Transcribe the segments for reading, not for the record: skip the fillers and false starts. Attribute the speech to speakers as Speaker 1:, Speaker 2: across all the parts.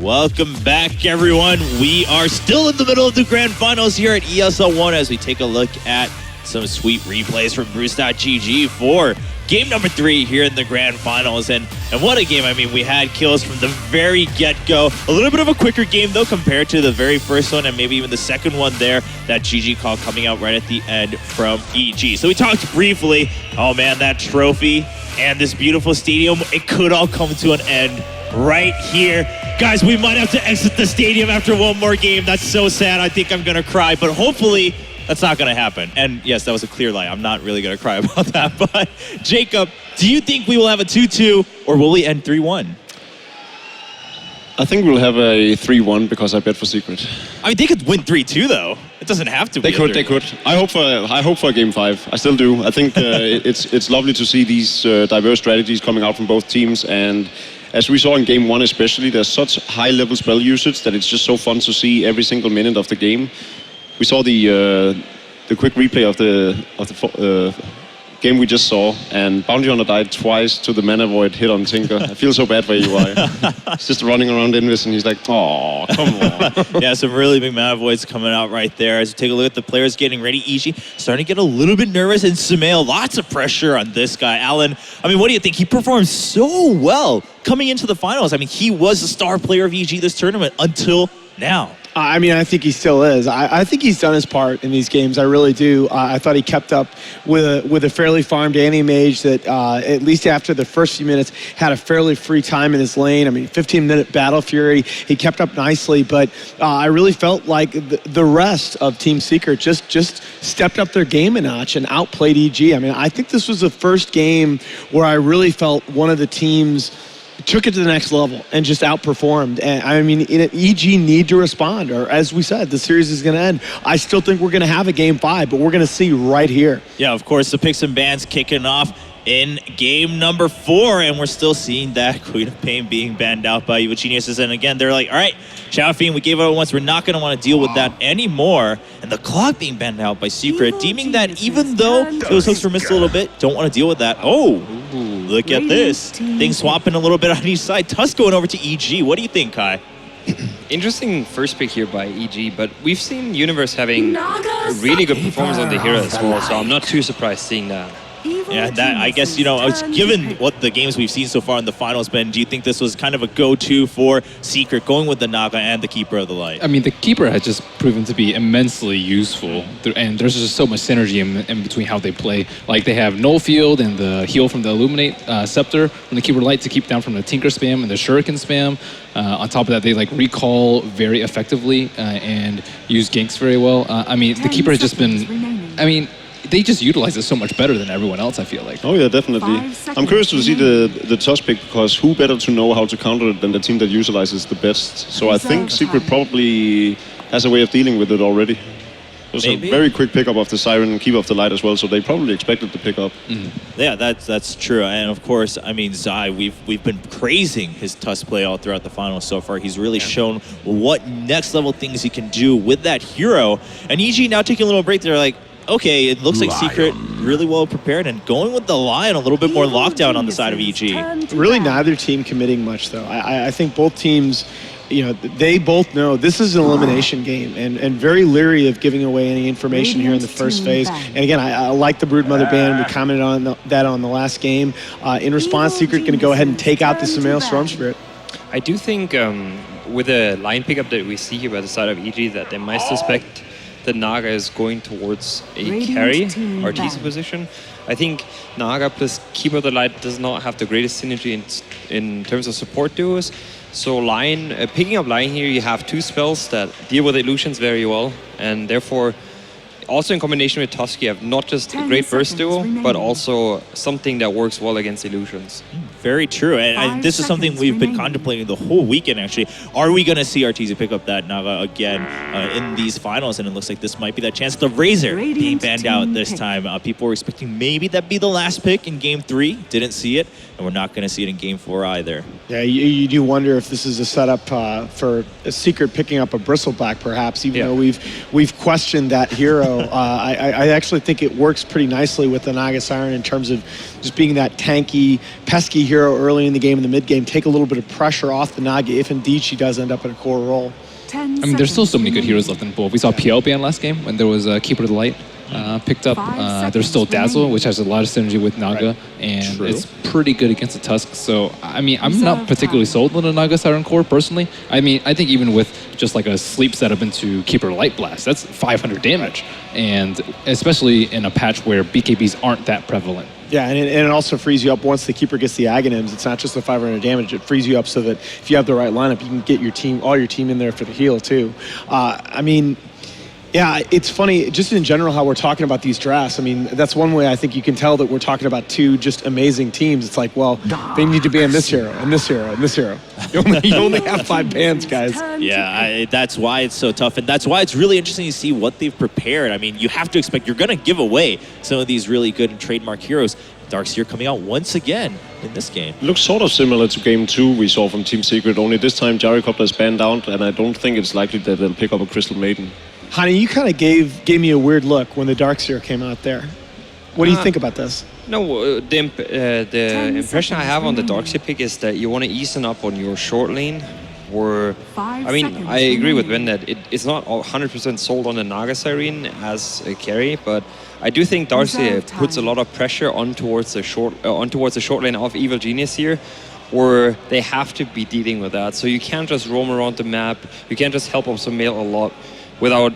Speaker 1: Welcome back, everyone. We are still in the middle of the grand finals here at ESL 1 as we take a look at some sweet replays from Bruce.gg for game number 3 here in the grand finals. And what a game. I mean, we had kills from the very get-go. A little bit of a quicker game, though, compared to the very first one and maybe even the second one there, that GG call coming out right at the end from EG. So we talked briefly, oh man, that trophy and this beautiful stadium, it could all come to an end right here. Guys, we might have to exit the stadium after one more game. That's so sad. I think I'm going to cry, but hopefully that's not going to happen. And yes, that was a clear lie. I'm not really going to cry about that. But Jacob, do you think we will have a 2-2 or will we end 3-1?
Speaker 2: I think we'll have a 3-1 because I bet for Secret.
Speaker 1: I mean, they could win 3-2 though. It doesn't have to be.
Speaker 2: They could. I hope for a game 5. I still do. I think it's lovely to see these diverse strategies coming out from both teams. And as we saw in game 1 especially, there's such high-level spell usage that it's just so fun to see every single minute of the game. We saw the quick replay of the game we just saw, and Bounty Hunter died twice to the Mana Void hit on Tinker. I feel so bad for EY. He's just running around Invis and he's like, oh, come on.
Speaker 1: Yeah, some really big Mana Voids coming out right there. As we take a look at the players getting ready, EG starting to get a little bit nervous, and Sumail, lots of pressure on this guy. Alan, I mean, what do you think? He performed so well coming into the finals. I mean, he was the star player of EG this tournament until now.
Speaker 3: I mean, I think he still is. I think he's done his part in these games. I really do. I thought he kept up with a fairly farmed Anti-Mage that, at least after the first few minutes, had a fairly free time in his lane. I mean, 15-minute Battle Fury. He kept up nicely, but I really felt like the rest of Team Secret just stepped up their game a notch and outplayed EG. I mean, I think this was the first game where I really felt one of the teams took it to the next level and just outperformed. And I mean, EG need to respond, or as we said, the series is going to end. I still think we're going to have a game 5, but we're going to see right here. Yeah,
Speaker 1: of course, the picks and bans kicking off in game number 4, and we're still seeing that Queen of Pain being banned out by Evil Geniuses. And again, they're like, all right, Shadow Fiend, we gave it once, we're not going to want to deal with that anymore. And the clock being banned out by Secret, deeming that even though those hooks were missed a little bit, don't want to deal with that. Oh, look at this. Things swapping a little bit on each side. Tusk going over to EG. What do you think, Kai?
Speaker 4: Interesting first pick here by EG, but we've seen Universe having a really good performance on the hero as well, so I'm not too surprised seeing that.
Speaker 1: Yeah, that, I guess, you know, given what the games we've seen so far in the finals, Ben, do you think this was kind of a go-to for Secret, going with the Naga and the Keeper of the Light?
Speaker 5: I mean, the Keeper has just proven to be immensely useful, and there's just so much synergy in between how they play. Like, they have Null Field and the heal from the Illuminate Scepter from the Keeper Light to keep down from the Tinker spam and the Shuriken spam. On top of that, they like recall very effectively and use ganks very well. I mean, the Keeper has just been, I mean, they just utilize it so much better than everyone else, I feel like.
Speaker 2: Oh yeah, definitely. I'm curious to see the Tusk pick, because who better to know how to counter it than the team that utilizes the best? So I think Secret probably has a way of dealing with it already. It was a very quick pickup of the Siren and Keeper of the Light as well, so they probably expected the pickup.
Speaker 1: Yeah, that's true. And of course, I mean, Zai, we've been praising his Tusk play all throughout the finals so far. He's really shown what next level things he can do with that hero. And EG now taking a little break, they're like, okay, it looks like Secret really well prepared, and going with the Lion, a little bit more lockdown on the side of EG.
Speaker 3: Really neither team committing much, though. I think both teams, you know, they both know this is an elimination game, and very leery of giving away any information here in the first phase. And again, I like the Broodmother ban. We commented on that on the last game. In response, Secret going to go ahead and take out the Sumail Storm Spirit.
Speaker 4: I do think with the line pickup that we see here by the side of EG, that they might suspect that Naga is going towards a carry Arteezy position. I think Naga plus Keeper of the Light does not have the greatest synergy in terms of support duos. So Lion, picking up Lion here, you have 2 spells that deal with illusions very well, and therefore also in combination with Tusk, you have not just a great burst duo, but also something that works well against illusions.
Speaker 1: Very true, and this is something we've been contemplating the whole weekend, actually. Are we going to see Arteezy pick up that Naga again in these finals? And it looks like this might be that chance. The Razor being banned out this time. People were expecting maybe that'd be the last pick in Game 3. Didn't see it, and we're not going to see it in Game 4 either.
Speaker 3: Yeah, you do wonder if this is a setup for a Secret picking up a Bristleback, perhaps, even though we've questioned that hero. I actually think it works pretty nicely with the Naga Siren in terms of just being that tanky, pesky hero hero early in the game, in the mid game, take a little bit of pressure off the Naga if indeed she does end up in a core role.
Speaker 5: I mean, there's still so many good heroes left in the pool. We saw PL ban last game when there was a Keeper of the Light picked up. There's still Dazzle, which has a lot of synergy with Naga, and it's pretty good against the Tusk. So, I mean, I'm not particularly sold on the Naga Siren core, personally. I mean, I think even with just like a sleep setup into Keeper Light Blast, that's 500 damage. And especially in a patch where BKBs aren't that prevalent.
Speaker 3: Yeah, and it also frees you up once the Keeper gets the Aghanims. It's not just the 500 damage. It frees you up so that if you have the right lineup, you can get all your team in there for the heal, too. I mean, yeah, it's funny, just in general, how we're talking about these drafts. I mean, that's one way I think you can tell that we're talking about two just amazing teams. It's like, well, they need to ban this hero, and this hero, and this hero. You only have 5 bans, guys.
Speaker 1: Yeah, that's why it's so tough, and that's why it's really interesting to see what they've prepared. I mean, you have to expect you're going to give away some of these really good and trademark heroes. Darkseer coming out once again in this game.
Speaker 2: Looks sort of similar to game 2 we saw from Team Secret, only this time Jaricopter is banned out, and I don't think it's likely that they'll pick up a Crystal Maiden.
Speaker 3: Honey, you kind of gave me a weird look when the Darkseer came out there. What do you think about this?
Speaker 4: No, the impression I have on the Darkseer pick is that you want to ease up on your short lane. Or, I mean, I agree with Ben that it's not 100% sold on the Naga Siren as a carry, but I do think Darkseer puts a lot of pressure on towards the short lane of Evil Genius here, where they have to be dealing with that. So you can't just roam around the map. You can't just help up Sumail a lot without,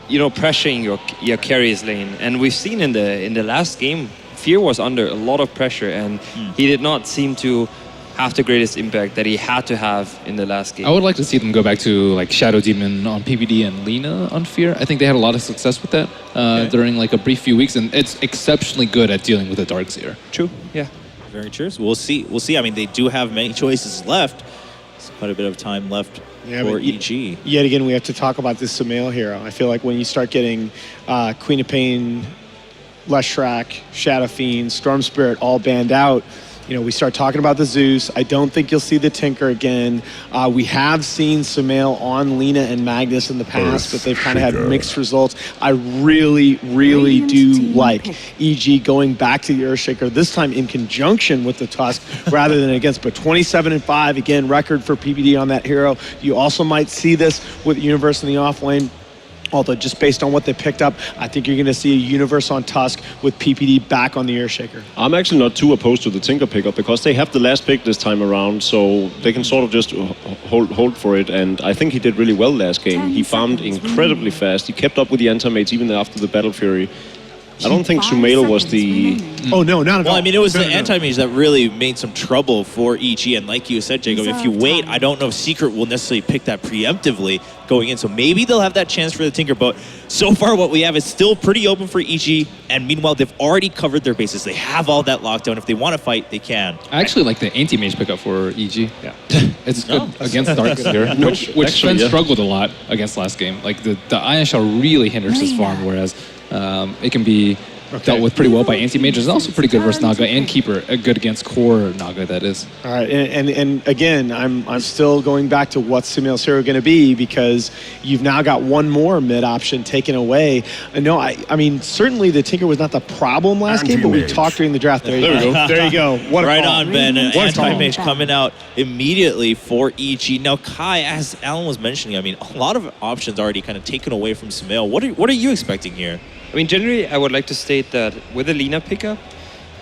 Speaker 4: pressuring your carries lane. And we've seen in the last game, Fear was under a lot of pressure, and he did not seem to have the greatest impact that he had to have in the last game.
Speaker 5: I would like to see them go back to like Shadow Demon on PBD and Lina on Fear. I think they had a lot of success with that during like a brief few weeks, and it's exceptionally good at dealing with the Darkseer.
Speaker 4: True, yeah.
Speaker 1: Very true. So we'll see. I mean, they do have many choices left. There's quite a bit of time left for EG.
Speaker 3: Yet again, we have to talk about this Sumail hero. I feel like when you start getting Queen of Pain, Leshrac, Shadow Fiend, Storm Spirit all banned out, we start talking about the Zeus. I don't think you'll see the Tinker again. We have seen Sumail on Lina and Magnus in the past, but they've kind of had mixed results. I really, really do like EG going back to the Earthshaker, this time in conjunction with the Tusk rather than against. But 27-5, again, record for PBD on that hero. You also might see this with Universe in the off lane. Although just based on what they picked up, I think you're going to see a Universe on Tusk with PPD back on the Earthshaker.
Speaker 2: I'm actually not too opposed to the Tinker pickup because they have the last pick this time around, so they can sort of just hold for it. And I think he did really well last game. He farmed incredibly fast. He kept up with the Anti-Mates even after the Battle Fury. I don't think Sumail was the...
Speaker 3: Oh, no, not at all.
Speaker 1: Well, I mean, it was the anti-mage that really made some trouble for EG. And like you said, Jacob, if you wait, I don't know if Secret will necessarily pick that preemptively going in. So maybe they'll have that chance for the Tinker. But so far, what we have is still pretty open for EG. And meanwhile, they've already covered their bases. They have all that lockdown. If they want to fight, they can.
Speaker 5: I actually like the anti-mage pickup for EG. Yeah. It's good against Darkseer, which
Speaker 2: actually,
Speaker 5: Ben struggled a lot against last game. Like the Ion Shell really hinders his farm, whereas it can be dealt with pretty well by anti-mages, and also pretty good versus Naga and Keeper, good against core Naga, that is.
Speaker 3: All right, and again, I'm still going back to what's Sumail's hero going to be, because you've now got one more mid option taken away. No, I mean, certainly the Tinker was not the problem last game, but we talked during the draft. There you go. There you go. What a
Speaker 1: right
Speaker 3: call.
Speaker 1: on, Ben. Anti-mage coming out immediately for EG. Now, Kai, as Alan was mentioning, I mean, a lot of options already kind of taken away from Sumail. What are you expecting here?
Speaker 4: I mean, generally, I would like to state that with a Lina pickup,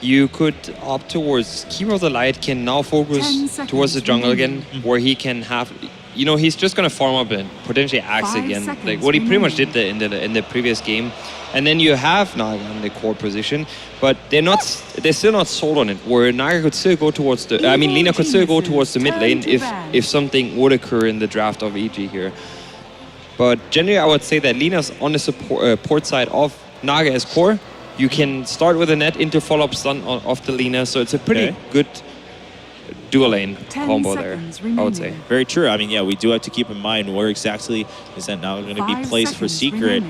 Speaker 4: you could opt towards Keeper of the Light can now focus towards the jungle again, where he can have, he's just going to farm up and potentially axe again, like what he pretty much did in the previous game. And then you have Naga in the core position, but they're still not sold on it, where Naga could still go towards Lina could still go towards the mid lane if something would occur in the draft of EG here. But generally, I would say that Lina's on the support side of Naga as core. You can start with a net into follow-up stun off the Lina, so it's a pretty good dual lane combo there, I would say.
Speaker 1: Very true. I mean, yeah, we do have to keep in mind where exactly is that now going to be placed for Secret.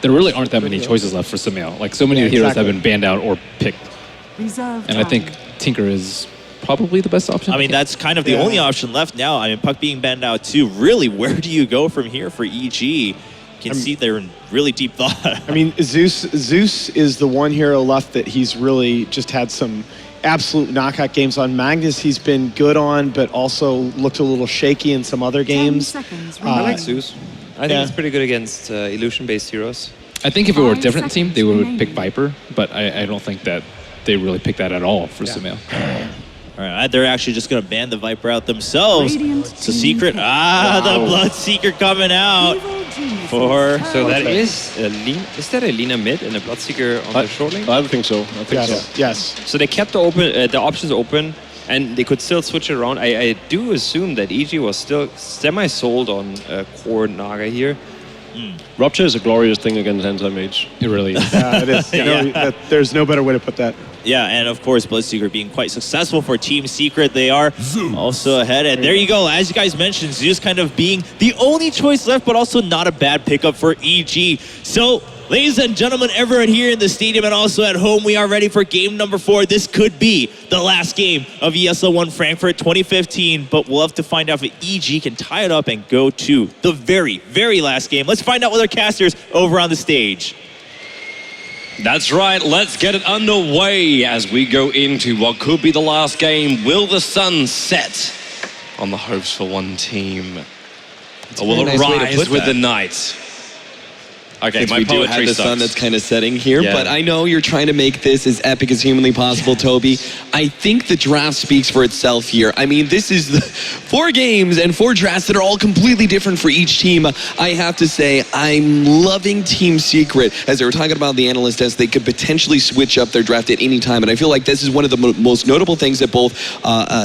Speaker 5: There really aren't that many choices left for Sumail. Like, so many of the heroes have been banned out or picked. And I think Tinker is probably the best option.
Speaker 1: I mean, that's kind of the only option left now. I mean, Puck being banned out too. Really, where do you go from here for EG? You can see they're in really deep thought.
Speaker 3: I mean, Zeus is the one hero left that he's really just had some absolute knockout games. On Magnus, he's been good on, but also looked a little shaky in some other games.
Speaker 4: I like Zeus. I think it's pretty good against illusion-based heroes.
Speaker 5: I think if it were a different team, they would pick Viper, but I don't think that they really pick that at all for Sumail.
Speaker 1: All right, they're actually just going to ban the Viper out themselves. It's a secret. The Bloodseeker coming out for...
Speaker 4: So that is that a Lina mid and a Bloodseeker on the short lane?
Speaker 2: I think so.
Speaker 3: Yes.
Speaker 4: So they kept the options open, and they could still switch it around. I do assume that EG was still semi-sold on core Naga here.
Speaker 2: Rupture is a glorious thing against anti-mage.
Speaker 5: It really is.
Speaker 3: Yeah, it is. There's no better way to put that.
Speaker 1: Yeah, and of course, Bloodseeker being quite successful for Team Secret. They are also ahead. And there you go. As you guys mentioned, Zeus kind of being the only choice left, but also not a bad pickup for EG. So, ladies and gentlemen, everyone here in the stadium and also at home, we are ready for game number 4. This could be the last game of ESL 1 Frankfurt 2015, but we'll have to find out if EG can tie it up and go to the very, very last game. Let's find out with our casters over on the stage.
Speaker 6: That's right, let's get it underway as we go into what could be the last game. Will the sun set on the hopes for one team? Or will it rise with the night? Okay,
Speaker 7: Since
Speaker 6: my
Speaker 7: we do have
Speaker 6: poetry
Speaker 7: the
Speaker 6: sucks.
Speaker 7: sun that's kind of setting here,
Speaker 6: Yeah.
Speaker 7: but I know you're trying to make this as epic as humanly possible, Toby. I think the draft speaks for itself here. I mean, this is the 4 games and 4 drafts that are all completely different for each team. I have to say, I'm loving Team Secret. As they were talking about the analyst desk, they could potentially switch up their draft at any time, and I feel like this is one of the most notable things that both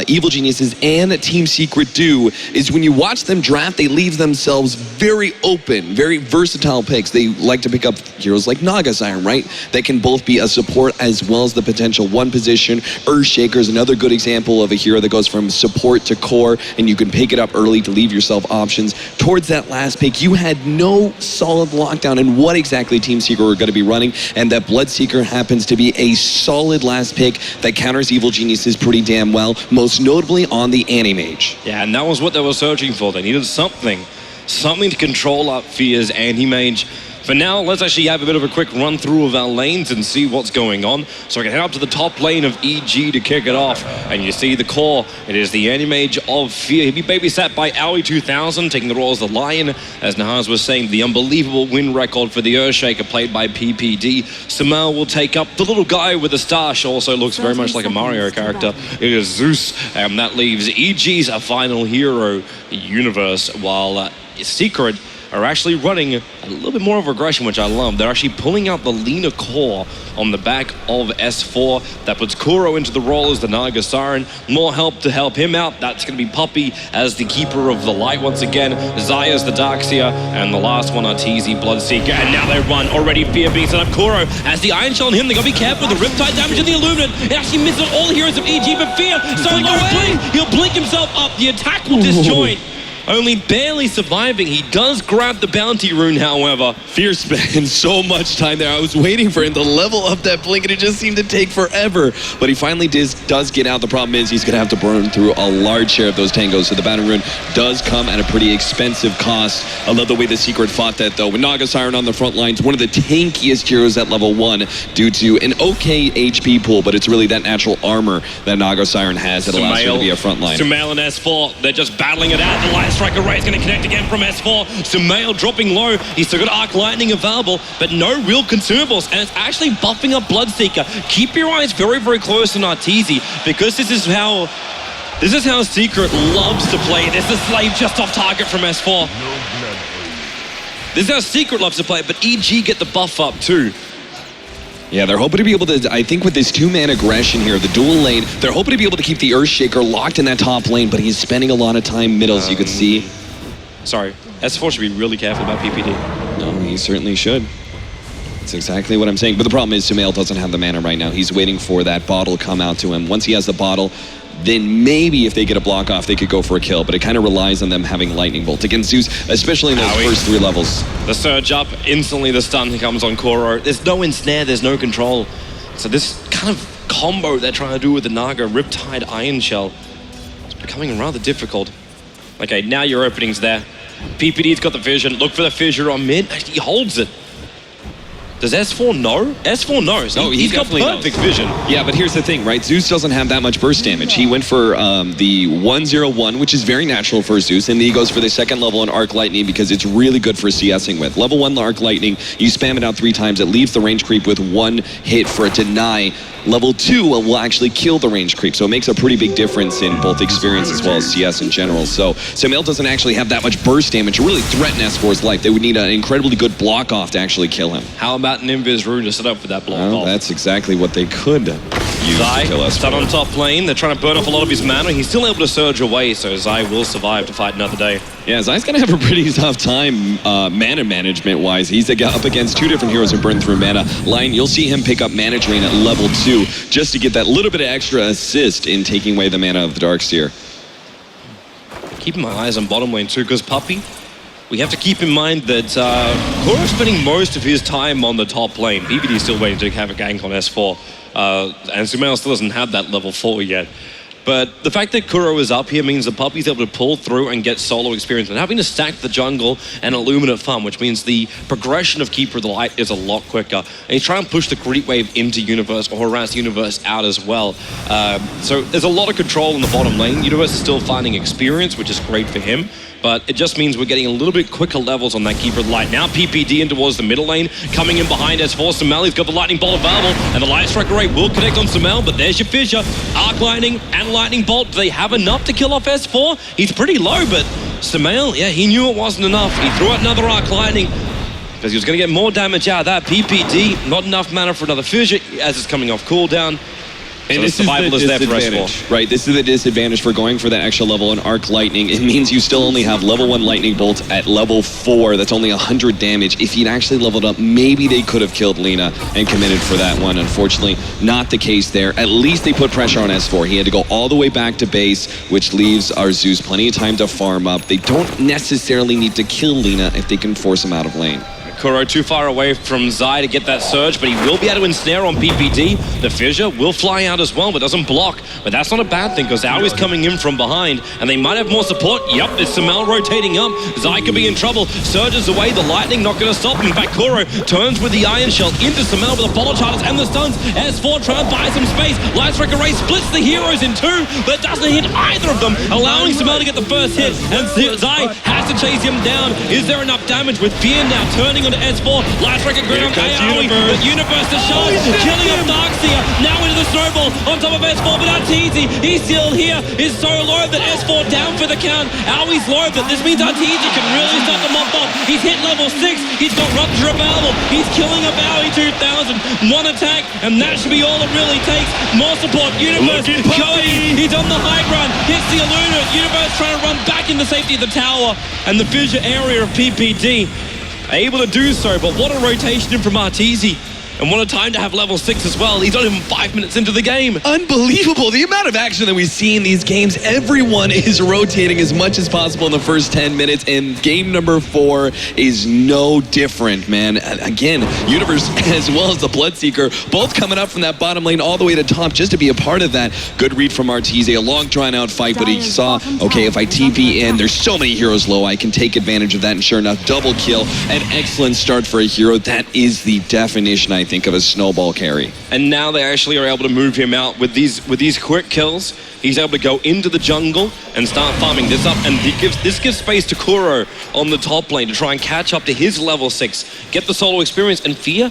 Speaker 7: Evil Geniuses and Team Secret do, is when you watch them draft, they leave themselves very open, very versatile picks. They like to pick up heroes like Naga Siren, right? That can both be a support as well as the potential one position. Earthshaker is another good example of a hero that goes from support to core, and you can pick it up early to leave yourself options. Towards that last pick, you had no solid lockdown in what exactly Team Secret were going to be running, and that Bloodseeker happens to be a solid last pick that counters Evil Geniuses pretty damn well, most notably on the Anti-Mage.
Speaker 6: Yeah, and that was what they were searching for. They needed something to control up Fear's Anti-Mage. For now, let's actually have a bit of a quick run through of our lanes and see what's going on. So I can head up to the top lane of EG to kick it off. And you see the core. It is the Anti-Mage of Fear. He'll be babysat by Owie 2000, taking the role as the Lion. As Nahaz was saying, the unbelievable win record for the Earthshaker, played by PPD. Sumail will take up the little guy with the stash. Also looks very much like a Mario character. It is Zeus. And that leaves EG's a final hero universe, while Secret are actually running a little bit more of aggression, which I love. They're actually pulling out the Lina core on the back of S4. That puts Kuro into the role as the Naga Siren. More help to help him out. That's going to be Puppey as the Keeper of the Light once again. Zaya's the Darkseer. And the last one, Arteezy, Bloodseeker. And now they run. Already Fear being set up. Kuro has the Iron Shell on him. They got to be careful with the Riptide damage in the Illuminate. It actually misses all the heroes of EG, but Fear so low blink. He'll blink himself up. The attack will disjoint. Only barely surviving. He does grab the bounty rune, however.
Speaker 7: Fear spent so much time there. I was waiting for him to level up that blink, and it just seemed to take forever. But he finally does get out. The problem is he's going to have to burn through a large share of those tangos. So the bounty rune does come at a pretty expensive cost. I love the way the Secret fought that, though. With Naga Siren on the front lines, one of the tankiest heroes at level 1 due to an okay HP pool, but it's really that natural armor that Naga Siren has that allows him to be a front line.
Speaker 6: Sumail and S4, they're just battling it out. The Light Striker Ray is going to connect again from S4. Sumail dropping low. He's still got Arc Lightning available, but no real consumables, and it's actually buffing up Bloodseeker. Keep your eyes very, very close on Arteezy, because this is how Secret loves to play. There's a slave just off target from S4. This is how Secret loves to play, but EG get the buff up too.
Speaker 7: Yeah, they're hoping to be able to, I think with this 2-man aggression here, the dual lane, they're hoping to be able to keep the Earthshaker locked in that top lane, but he's spending a lot of time middle, as you can see.
Speaker 6: Sorry, S4 should be really careful about PPD.
Speaker 7: No, he certainly should. That's exactly what I'm saying. But the problem is Sumail doesn't have the mana right now. He's waiting for that bottle to come out to him. Once he has the bottle, then maybe if they get a block off, they could go for a kill. But it kind of relies on them having Lightning Bolt against Zeus, especially in those first 3 levels.
Speaker 6: The surge up, instantly the stun comes on Kuro. There's no ensnare, there's no control. So this kind of combo they're trying to do with the Naga, Riptide, Iron Shell, it's becoming rather difficult. Okay, now your opening's there. PPD's got the vision. Look for the fissure on mid. Actually, he holds it. Does S4 know? S4 knows.
Speaker 7: Oh, he
Speaker 6: He's got
Speaker 7: definitely
Speaker 6: perfect
Speaker 7: knows.
Speaker 6: vision.
Speaker 7: Yeah, but here's the thing, right? Zeus doesn't have that much burst damage. He went for the 101, which is very natural for Zeus, and then he goes for the second level on Arc Lightning because it's really good for CSing with. Level 1 Arc Lightning, you spam it out 3 times, it leaves the range creep with 1 hit for a deny. Level 2 will actually kill the range creep, so it makes a pretty big difference in both experience as well as CS in general. So Sumail doesn't actually have that much burst damage to really threaten S4's life. They would need an incredibly good block off to actually kill him.
Speaker 6: How about an Invis rune to set up for that block
Speaker 7: Well,
Speaker 6: off?
Speaker 7: that's exactly what they could use
Speaker 6: Zai,
Speaker 7: to kill us.
Speaker 6: start on top lane. They're trying to burn off a lot of his mana. He's still able to surge away, so Zai will survive to fight another day.
Speaker 7: Yeah, Zai's going to have a pretty tough time mana management-wise. He's up against 2 different heroes who burn through mana. Lion, you'll see him pick up Mana Drain at level 2 just to get that little bit of extra assist in taking away the mana of the Darkseer.
Speaker 6: Keeping my eyes on bottom lane too, because Puppey, we have to keep in mind that Kuro's spending most of his time on the top lane. PPD's still waiting to have a gank on S4, and Sumail still doesn't have that level 4 yet. But the fact that Kuro is up here means that Puppey's able to pull through and get solo experience and having to stack the jungle and Illuminate farm, which means the progression of Keeper of the Light is a lot quicker. And he's trying to push the Great Wave into Universe or harass Universe out as well. So there's a lot of control in the bottom lane. Universe is still finding experience, which is great for him. But it just means we're getting a little bit quicker levels on that Keeper of the Light. Now PPD in towards the middle lane, coming in behind S4. Sumail, he's got the Lightning Bolt available, and the Light Strike Array will connect on Sumail, but there's your Fissure. Arc Lightning and Lightning Bolt, do they have enough to kill off S4? He's pretty low, but Sumail, yeah, he knew it wasn't enough. He threw out another Arc Lightning, because he was going to get more damage out of that. PPD, not enough mana for another Fissure as it's coming off cooldown.
Speaker 7: And
Speaker 6: So
Speaker 7: this is the disadvantage, right? This is the disadvantage for going for that extra level in Arc Lightning. It means you still only have level 1 Lightning Bolt at level 4. That's only 100 damage. If he'd actually leveled up, maybe they could have killed Lina and committed for that one. Unfortunately, not the case there. At least they put pressure on S4. He had to go all the way back to base, which leaves our Zeus plenty of time to farm up. They don't necessarily need to kill Lina if they can force him out of lane.
Speaker 6: Kuro too far away from Zai to get that surge, but he will be able to ensnare on PPD. The Fissure will fly out as well, but doesn't block. But that's not a bad thing, because Ao is coming in from behind, and they might have more support. Yup, it's Sumail rotating up. Zai could be in trouble. Surges away, the lightning not going to stop him. In fact, Kuro turns with the Iron Shell into Sumail with the Volatile and the stuns. S4 trying to buy some space. Light Strike Array splits the heroes in 2, but doesn't hit either of them, allowing Sumail to get the first hit, and Zai has to chase him down. Is there enough damage with Fear now turning on to S4? Light Strike Array on Aoi, but Universe to charge, killing off Darkseer, now into the snowball on top of S4, but Arteezy, he's still here, is so low that S4 down for the count. Aoi's low, but this means Arteezy can really start to mop up. He's hit level 6, he's got Rupture available, he's killing up Aoi 2000, 1 attack, and that should be all it really takes. More support, Universe going, he's on the high ground, hits the Illumina, Universe trying to run back into safety of the tower, and the Fissure area of PPD. Able to do so, but what a rotation from Arteezy. And what a time to have level 6 as well. He's not even 5 minutes into the game.
Speaker 7: Unbelievable. The amount of action that we see in these games. Everyone is rotating as much as possible in the first 10 minutes. And game number 4 is no different, man. Again, Universe as well as the Bloodseeker, both coming up from that bottom lane all the way to top just to be a part of that. Good read from Arteezy. A long, drawn-out fight, but he saw, okay, if I TP in, there's so many heroes low, I can take advantage of that. And sure enough, double kill. An excellent start for a hero. That is the definition, I think, of a snowball carry.
Speaker 6: And now they actually are able to move him out with these quick kills. He's able to go into the jungle and start farming this up, and this gives space to Kuro on the top lane to try and catch up to his level 6, get the solo experience. And Fear,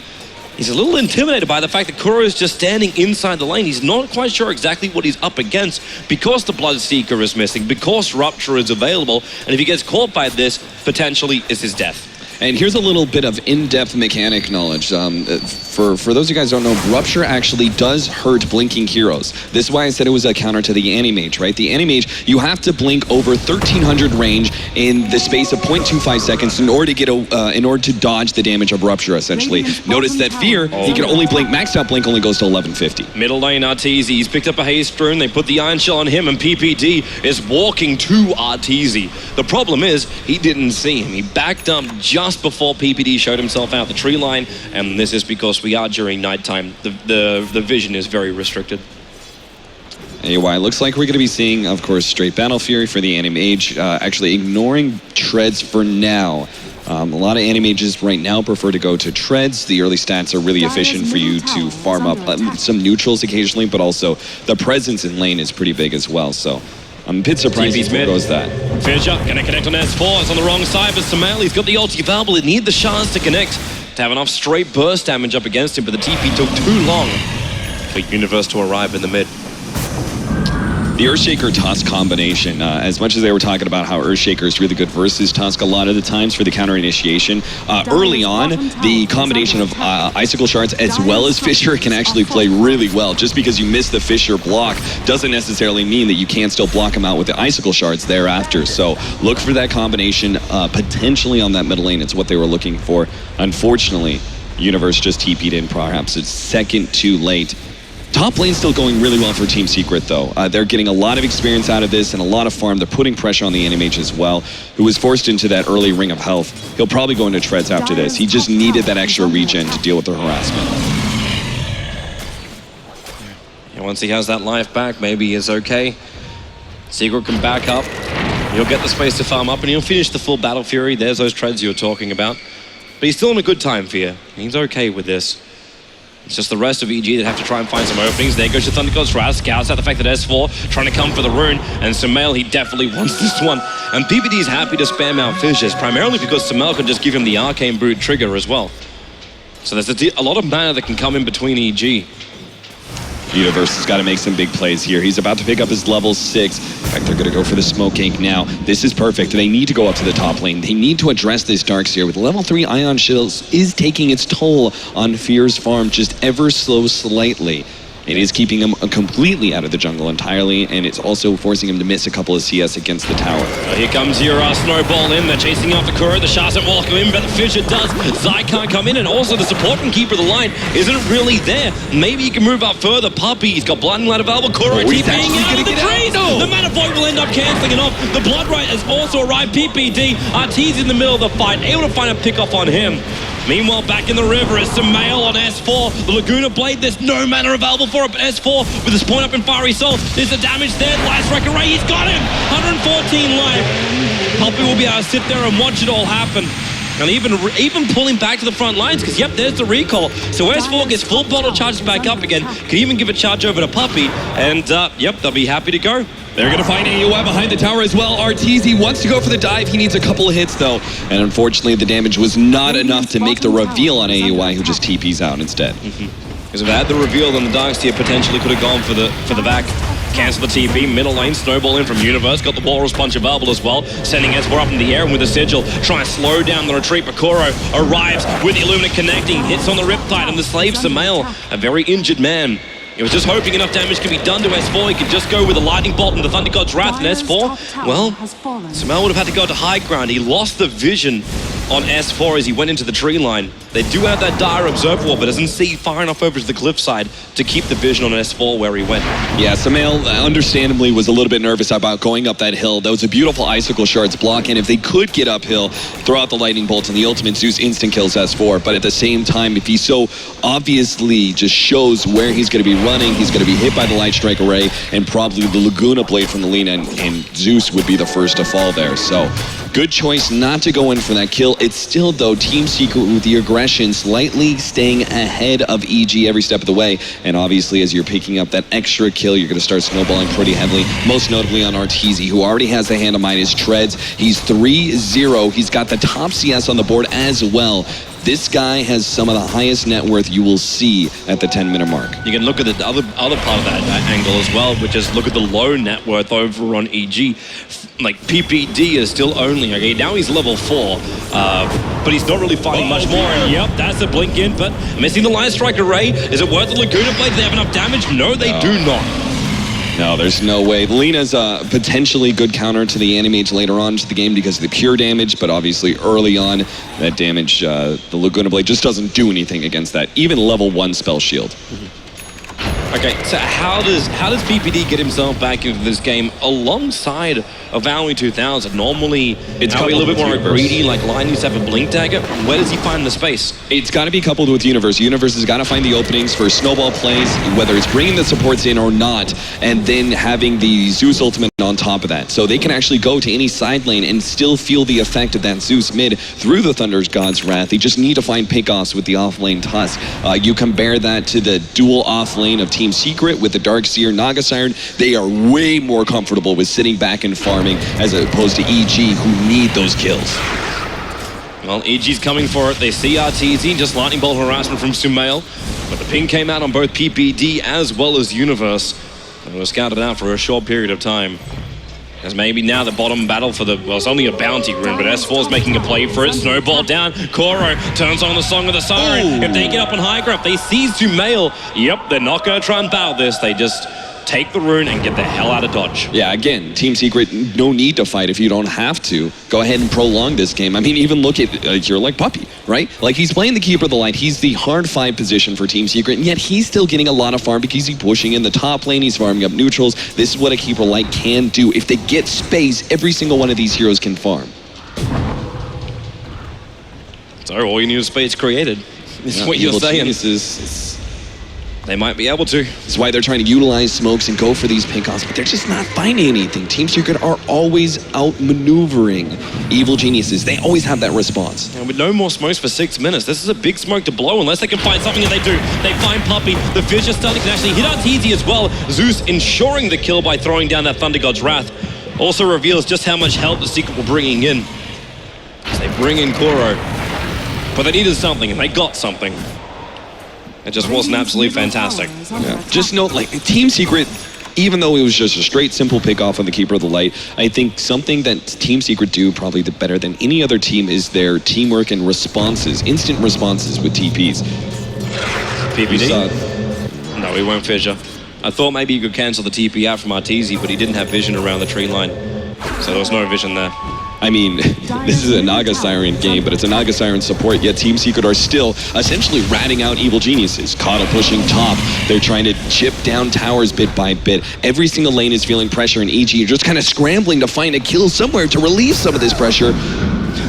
Speaker 6: he's a little intimidated by the fact that Kuro is just standing inside the lane. He's not quite sure exactly what he's up against because the Bloodseeker is missing, because Rupture is available, and if he gets caught by this, potentially is his death.
Speaker 7: And here's a little bit of in-depth mechanic knowledge. For those of you guys who don't know, Rupture actually does hurt blinking heroes. This is why I said it was a counter to the Anti-Mage, right? The Anti-Mage, you have to blink over 1300 range in the space of 0.25 seconds in order to get in order to dodge the damage of Rupture, essentially. Notice that Fear, he can only blink, maxed out blink only goes to 1150.
Speaker 6: Middle lane Arteezy, he's picked up a haste rune, they put the Iron Shell on him, and PPD is walking to Arteezy. The problem is, he didn't see him. He backed up just before PPD showed himself out the tree line, and this is because we are during nighttime. The vision is very restricted.
Speaker 7: Anyway, looks like we're going to be seeing, of course, straight Battle Fury for the Anti-Mage, actually ignoring treads for now. A lot of Animages right now prefer to go to treads. The early stats are really efficient for you to farm up some neutrals occasionally, but also the presence in lane is pretty big as well. So I'm a bit surprised he goes that.
Speaker 6: Fissure gonna connect on S4. It's on the wrong side, but Sumail, he's got the ulti available. He need the shards to connect to have enough straight burst damage up against him, but the TP took too long for Universe to arrive in the mid.
Speaker 7: The Earthshaker Tusk combination, as much as they were talking about how Earthshaker is really good versus Tusk a lot of the times for the counter initiation, early on, the combination of Icicle Shards as well as Fissure can actually play really well. Just because you miss the Fissure block doesn't necessarily mean that you can't still block him out with the Icicle Shards thereafter. So look for that combination potentially on that middle lane. It's what they were looking for. Unfortunately, Universe just TP'd in perhaps a second too late. Top lane still going really well for Team Secret, though. They're getting a lot of experience out of this and a lot of farm. They're putting pressure on the Animage as well, who was forced into that early ring of health. He'll probably go into treads after this. He just needed that extra regen to deal with the harassment.
Speaker 6: And once he has that life back, maybe he's okay. Secret can back up. He'll get the space to farm up and he'll finish the full Battle Fury. There's those treads you were talking about. But he's still in a good time for you. He's okay with this. It's just the rest of EG that have to try and find some openings. There goes the Thunder God's Wrath. Scouts out the fact that S4 trying to come for the rune. And Sumail, he definitely wants this one. And PPD is happy to spam out Fissures, primarily because Sumail can just give him the Arcane Brute trigger as well. So there's a lot of mana that can come in between EG.
Speaker 7: Universe has got to make some big plays here. He's about to pick up his level 6. In fact, they're going to go for the Smoke Ink now. This is perfect. They need to go up to the top lane. They need to address this Darkseer. With level 3 Ion Shields is taking its toll on Fear's farm just ever so slightly. It is keeping him completely out of the jungle entirely, and it's also forcing him to miss a couple of CS against the tower.
Speaker 6: Here comes your Snowball in. They're chasing after Kuro. The Shah doesn't walk in, but the Fissure does. Zai can't come in, and also the support and keeper of the line isn't really there. Maybe he can move up further. Puppey, he's got Blinding Light available. Kuro TPing out of the trees. The Mana Void will end up cancelling it off. The Blood Right has also arrived. PPD, Arteezy in the middle of the fight, able to find a pick-off on him. Meanwhile, back in the river is Sumail on S4. The Laguna Blade, there's no mana available for it, but S4 with his point up in Fiery Soul. There's the damage there. Light Strike Array, he's got him! 114 life. Puppey will be able to sit there and watch it all happen. And even pulling back to the front lines, because yep, there's the recall. So S4 gets full bottle charges back up again. Can even give a charge over to Puppey. And yep, they'll be happy to go.
Speaker 7: They're going to find AUI behind the tower as well. Arteezy wants to go for the dive. He needs a couple of hits, though. And unfortunately, the damage was not enough to make the reveal on AUI, who just TPs out instead.
Speaker 6: Because if they had the reveal, then the Darkseer potentially could have gone for the back. Cancel the TP, middle lane, Snowball in from Universe, got the Walrus Punch available as well, sending S4 up in the air and with a Sigil, trying to slow down the retreat, but Kuro arrives with the Illumina connecting, hits on the Riptide and the slave Sumail, a very injured man. He was just hoping enough damage could be done to S4, he could just go with the Lightning Bolt and the Thunder God's Wrath, and S4, well, Sumail would have had to go to high ground. He lost the vision on S4 as he went into the tree line. They do have that dire Observer Wall, but doesn't see far enough over to the cliffside to keep the vision on S4 where he went.
Speaker 7: Yeah, Sumail understandably was a little bit nervous about going up that hill. That was a beautiful Icicle Shards block, and if they could get uphill, throw out the Lightning Bolts and the Ultimate Zeus instant kills S4. But at the same time, if he so obviously just shows where he's going to be running, he's going to be hit by the Light Strike Array and probably the Laguna Blade from the lean, and Zeus would be the first to fall there. So good choice not to go in for that kill. It's still, though, Team Secret with the aggression slightly staying ahead of EG every step of the way. And obviously, as you're picking up that extra kill, you're going to start snowballing pretty heavily, most notably on Arteezy, who already has the hand of Midas treads. He's 3-0. He's got the top CS on the board as well. This guy has some of the highest net worth you will see at the 10-minute mark.
Speaker 6: You can look at the other part of that angle as well, which is look at the low net worth over on EG. Like, PPD is still only, okay, now he's level 4, but he's not really fighting much more. And yep, that's a blink in, but missing the Light Strike Array. Is it worth the Laguna Blade? Do they have enough damage? No, they do not.
Speaker 7: No, there's no way. Lena's a potentially good counter to the Animage later on to the game because of the pure damage, but obviously early on, that damage, the Laguna Blade just doesn't do anything against that, even level 1 spell shield.
Speaker 6: Okay, KuroKy, so how does PPD get himself back into this game alongside of Aoi 2000? Normally, it's Aoi a little bit more greedy, like Lion used to have a blink dagger. Where does he find the space?
Speaker 7: It's got to be coupled with Universe. Universe has got to find the openings for snowball plays, whether it's bringing the supports in or not, and then having the Zeus ultimate on top of that. So they can actually go to any side lane and still feel the effect of that Zeus mid through the Thunder God's Wrath. They just need to find pickoffs with the off-lane Tusk. You compare that to the dual off-lane of Team Secret with the Darkseer, Naga Siren. They are way more comfortable with sitting back and farming as opposed to EG, who need those kills.
Speaker 6: Well, EG's coming for it. They see Arteezy, just lightning bolt harassment from Sumail. But the ping came out on both PPD as well as Universe. And was scouted out for a short period of time. As maybe now the bottom battle for the, well, it's only a bounty rune, but S4's making a play for it. Snowball down. Kuro turns on the Song of the Siren. Ooh. If they get up on high ground, they see Sumail. Yep, they're not going to try and battle this. They just take the rune and get the hell out of dodge.
Speaker 7: Yeah, again, Team Secret, no need to fight if you don't have to. Go ahead and prolong this game. I mean, even look at a hero like Puppey, right? Like, he's playing the Keeper of the Light. He's the hard 5 position for Team Secret, and yet he's still getting a lot of farm because he's pushing in the top lane. He's farming up neutrals. This is what a Keeper of the Light can do. If they get space, every single one of these heroes can farm.
Speaker 6: So all you need is space created. This is what you're saying. They might be able to.
Speaker 7: That's why they're trying to utilize smokes and go for these pickoffs, but they're just not finding anything. Team Secret are always outmaneuvering Evil Geniuses. They always have that response.
Speaker 6: And with no more smokes for 6 minutes, this is a big smoke to blow unless they can find something, and they do. They find Puppey. The Fissure Stunning can actually hit Arteezy as well. Zeus ensuring the kill by throwing down that Thunder God's Wrath. Also reveals just how much help the Secret were bringing in. As they bring in Kuro. But they needed something, and they got something. It just wasn't absolutely fantastic.
Speaker 7: Yeah. Just note, like, Team Secret, even though it was just a straight, simple pick-off on the Keeper of the Light, I think something that Team Secret do probably better than any other team is their teamwork and responses, instant responses with TPs.
Speaker 6: PPD? No, he won't Fissure. I thought maybe he could cancel the TP out from Arteezy, but he didn't have vision around the tree line. So there was no vision there.
Speaker 7: I mean, this is a Naga Siren game, but it's a Naga Siren support, yet Team Secret are still essentially ratting out Evil Geniuses. Coddle pushing top. They're trying to chip down towers bit by bit. Every single lane is feeling pressure, and EG are just kind of scrambling to find a kill somewhere to relieve some of this pressure.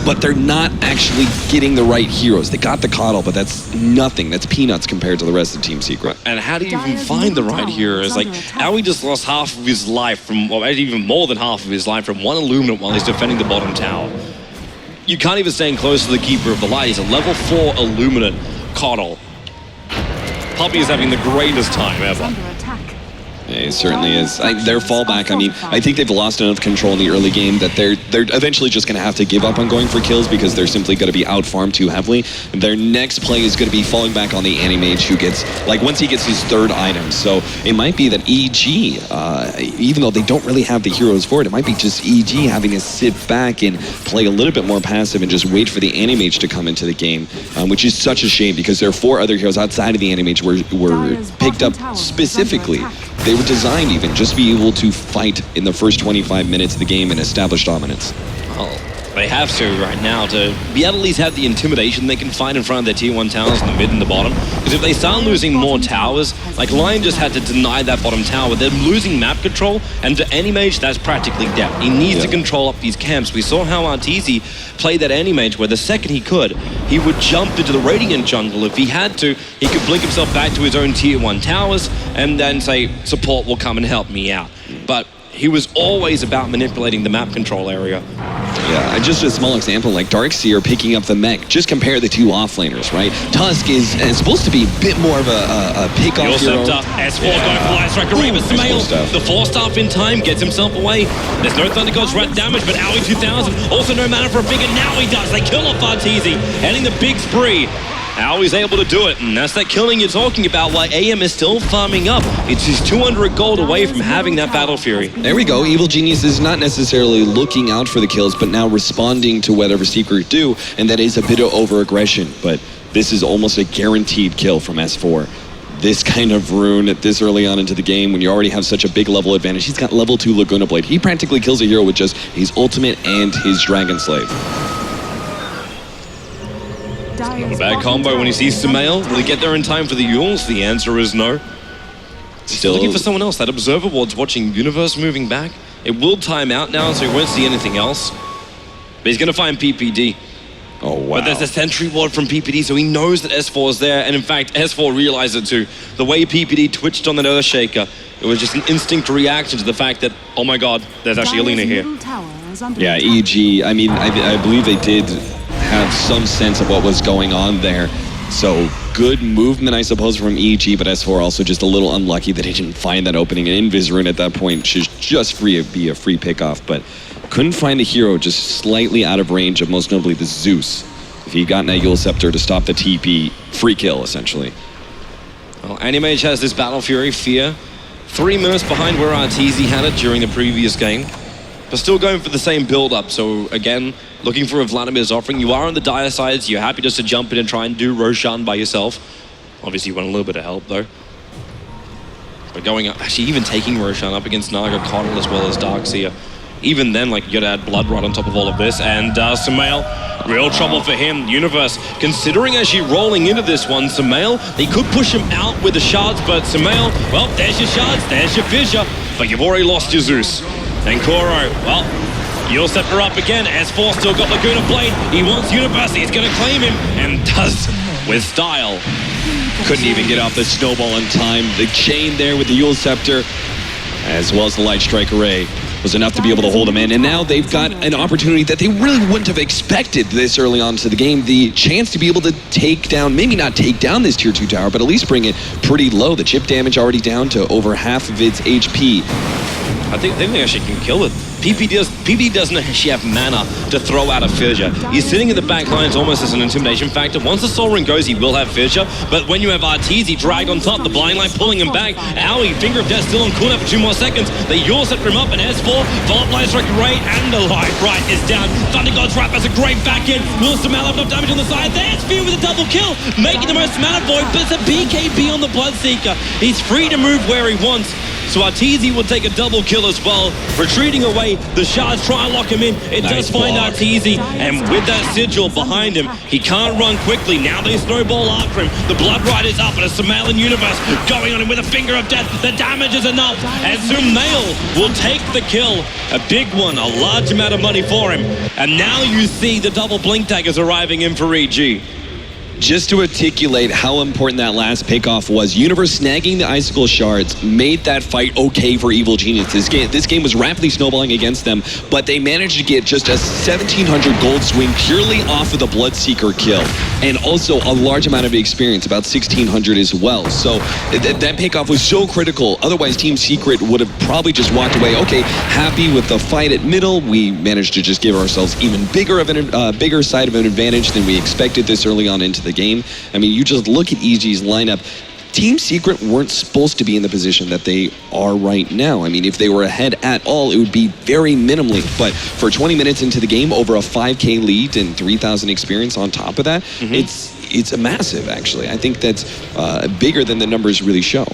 Speaker 7: But they're not actually getting the right heroes. They got the Coddle, but that's nothing. That's peanuts compared to the rest of Team Secret.
Speaker 6: And how do you even find the right heroes? Like, Aoi just lost half of his life from, well, even more than half of his life from one Illuminate while he's defending the bottom tower. You can't even stand close to the Keeper of the Light. He's a level 4 Illuminate Coddle. Puppey is having the greatest time ever.
Speaker 7: Yeah, it certainly is. Their fallback, I mean, I think they've lost enough control in the early game that they're eventually just going to have to give up on going for kills because they're simply going to be out-farmed too heavily. Their next play is going to be falling back on the Animage, who gets, like, once he gets his 3rd item. So it might be that EG, even though they don't really have the heroes for it, it might be just EG having to sit back and play a little bit more passive and just wait for the Animage to come into the game, which is such a shame because there are 4 other heroes outside of the Animage were picked up specifically. They were designed even just to be able to fight in the first 25 minutes of the game and establish dominance.
Speaker 6: Well, they have to right now to be able to at least have the intimidation they can find in front of their tier 1 towers in the mid and the bottom. Because if they start losing more towers, like Lion just had to deny that bottom tower, they're losing map control, and to Animage, that's practically death. He needs to control up these camps. We saw how Arteezy played that Animage where the second he could, he would jump into the Radiant jungle. If he had to, he could blink himself back to his own tier 1 towers and then say, support will come and help me out. But he was always about manipulating the map control area.
Speaker 7: Yeah, just a small example, like Darkseer picking up the mech. Just compare the 2 offlaners, right? Tusk is supposed to be a bit more of a pick-off hero.
Speaker 6: S4 going for Light Strike, Remus Sumail. The 4-staff in time gets himself away. There's no Thunder God's Wrath damage, but Aoi 2000 also no mana for a big, and now he does. They kill off Arteezy, ending the big spree. Aoi's able to do it, and that's that killing you're talking about, while AM is still farming up. It's just 200 gold away from having that Battle Fury.
Speaker 7: There we go. Evil Genius is not necessarily looking out for the kills, but now responding to whatever Secret do, and that is a bit of over-aggression, but this is almost a guaranteed kill from S4. This kind of rune at this early on into the game, when you already have such a big level advantage. He's got level 2 Laguna Blade. He practically kills a hero with just his ultimate and his Dragon Slave.
Speaker 6: Not a bad combo when he sees Sumail. Will he get there in time for the Yules? The answer is no.
Speaker 7: Still
Speaker 6: looking for someone else. That observer ward's watching Universe moving back. It will time out now, so he won't see anything else. But he's going to find PPD.
Speaker 7: Oh, wow.
Speaker 6: But there's a sentry ward from PPD, so he knows that S4 is there. And in fact, S4 realized it too. The way PPD twitched on that Earthshaker, it was just an instinct reaction to the fact that, oh my god, there's actually Alina here.
Speaker 7: Yeah, EG, I mean, I believe they did have some sense of what was going on there. So good movement, I suppose, from EG, but S4 also just a little unlucky that he didn't find that opening. And Invisrune at that point should just be a free pickoff, but couldn't find the hero, just slightly out of range of most notably the Zeus. If he got that Yule Scepter to stop the TP, free kill, essentially.
Speaker 6: Well, Animage has this Battle Fury Fear. 3 minutes behind where Arteezy had it during the previous game. But still going for the same build-up, so again, looking for a Vladimir's offering. You are on the dire sides, you're happy just to jump in and try and do Roshan by yourself. Obviously you want a little bit of help though. But going up, actually even taking Roshan up against Naga, Coddle as well as Darkseer. Even then, like, you gotta add Blood right on top of all of this. And Sumail, real trouble for him. Universe, considering actually rolling into this one, Sumail, they could push him out with the shards, but Sumail, well, there's your shards, there's your fissure, but you've already lost your Zeus. And Kuro, well, you'll set her up again. S4 still got Laguna Blade. He wants Universe, he's gonna claim him, and does with style.
Speaker 7: Couldn't even get off the snowball in time. The chain there with the Yule Scepter, as well as the Light Strike Array, was enough to be able to hold him in. And now they've got an opportunity that they really wouldn't have expected this early on to the game. The chance to be able to take down, maybe not take down this tier 2 tower, but at least bring it pretty low. The chip damage already down to over half of its HP.
Speaker 6: I think they actually can kill it. PP doesn't actually have mana to throw out a fissure. He's sitting in the back lines almost as an intimidation factor. Once the Soul Ring goes, he will have fissure. But when you have Arteezy drag on top, the blind line pulling him back. Owie, Finger of Death still on cooldown for 2 more seconds. They Yule set him up, and S4, follow up Light Strike Ray, and the Light Right is down. Thunder God's Wrap has a great back end. Will Sumail have enough damage on the side? There's Fear with a double kill, making the most mana void, but it's a BKB on the Bloodseeker. He's free to move where he wants. So Arteezy will take a double kill as well. Retreating away, the shards try and lock him in. It does find Arteezy, and with that sigil behind him, he can't run quickly. Now they snowball after him. The Blood Rider's up, and a Sumail and Universe going on him with a Finger of Death. The damage is enough, and Sumail will take the kill. A big one, a large amount of money for him. And now you see the double blink daggers arriving in for EG.
Speaker 7: Just to articulate how important that last pickoff was, Universe snagging the Icicle Shards made that fight okay for Evil Genius. This game was rapidly snowballing against them, but they managed to get just a 1,700 gold swing purely off of the Bloodseeker kill, and also a large amount of experience, about 1,600 as well. So that pickoff was so critical. Otherwise, Team Secret would have probably just walked away, okay, happy with the fight at middle. We managed to just give ourselves even bigger side of an advantage than we expected this early on into the game. I mean, you just look at EG's lineup. Team Secret weren't supposed to be in the position that they are right now. I mean, if they were ahead at all, it would be very minimally. But for 20 minutes into the game, over a 5K lead and 3,000 experience on top of that, it's a massive, actually. I think that's bigger than the numbers really show.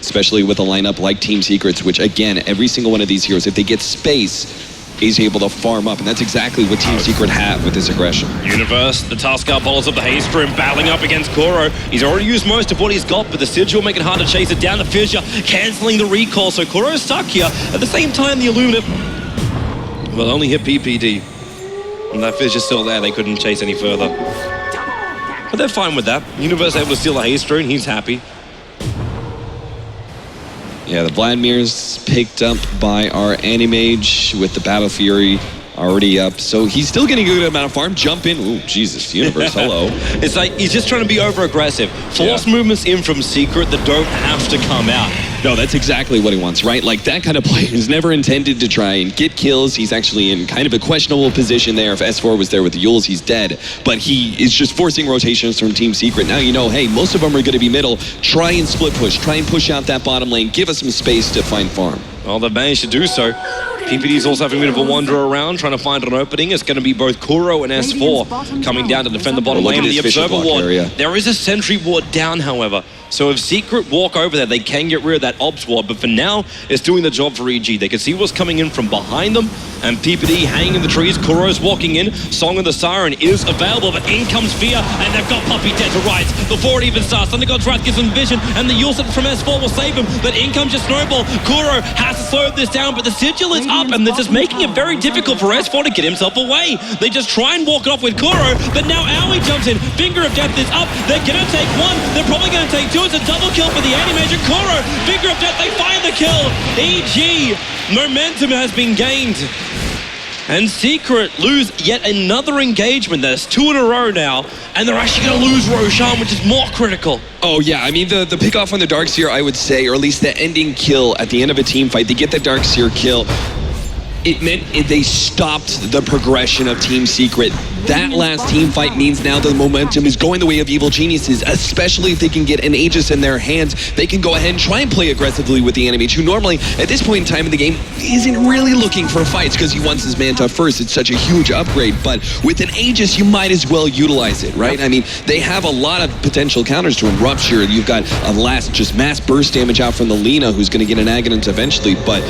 Speaker 7: Especially with a lineup like Team Secret's, which, again, every single one of these heroes, if they get space, is able to farm up, and that's exactly what Team Secret had with his aggression.
Speaker 6: Universe, the Tuskar follows up the Haze Stream, battling up against Kuro. He's already used most of what he's got, but the Sigil make it hard to chase it down. The Fissure cancelling the recall, so Kuro's stuck here. At the same time, the Illuminate will only hit PPD. And that Fissure's still there, they couldn't chase any further. But they're fine with that. Universe able to steal a Haze Stream, he's happy.
Speaker 7: Yeah, the Vladimir's picked up by our Animage with the Battle Fury already up. So he's still getting a good amount of farm. Jump in. Ooh, Jesus, Universe, hello.
Speaker 6: It's like he's just trying to be over-aggressive. Force movements in from Secret that don't have to come out.
Speaker 7: No, that's exactly what he wants, right? Like, that kind of player is never intended to try and get kills. He's actually in kind of a questionable position there. If S4 was there with the Yules, he's dead. But he is just forcing rotations from Team Secret. Now you know, hey, most of them are going to be middle. Try and split push. Try and push out that bottom lane. Give us some space to find farm.
Speaker 6: Well, they've managed to do so. PPD's also having a bit of a wander around, trying to find an opening. It's going to be both Kuro and S4 coming down to defend the bottom lane of the Observer Ward. There is a sentry ward down, however. So if Secret walk over there, they can get rid of that Obs ward. But for now, it's doing the job for EG. They can see what's coming in from behind them. And PPD hanging in the trees. Kuro's walking in. Song of the Siren is available. But in comes Fear. And they've got Puppey dead to rights before it even starts. Thunder God's Wrath gives them vision. And the Yulset from S4 will save him. But in comes just Snowball. Kuro has to slow this down. But the sigil is up. And this is making it very difficult for S4 to get himself away. They just try and walk it off with Kuro. But now Aoi jumps in. Finger of Death is up. They're going to take one. They're probably going to take two. It's a double kill for the Anti-Major. Kuro, Finger of Death, they find the kill. EG, momentum has been gained. And Secret lose yet another engagement. That's 2 in a row now. And they're actually going to lose Roshan, which is more critical.
Speaker 7: Oh, yeah. I mean, the pick-off on the Darkseer, I would say, or at least the ending kill at the end of a team fight, they get the Darkseer kill. It meant they stopped the progression of Team Secret. That last team fight means now the momentum is going the way of Evil Geniuses, especially if they can get an Aegis in their hands. They can go ahead and try and play aggressively with the enemy, who normally, at this point in time in the game, isn't really looking for fights because he wants his Manta first. It's such a huge upgrade, but with an Aegis, you might as well utilize it, right? I mean, they have a lot of potential counters to him. Rupture, you've got a just mass burst damage out from the Lina, who's going to get an Aghanim's eventually, but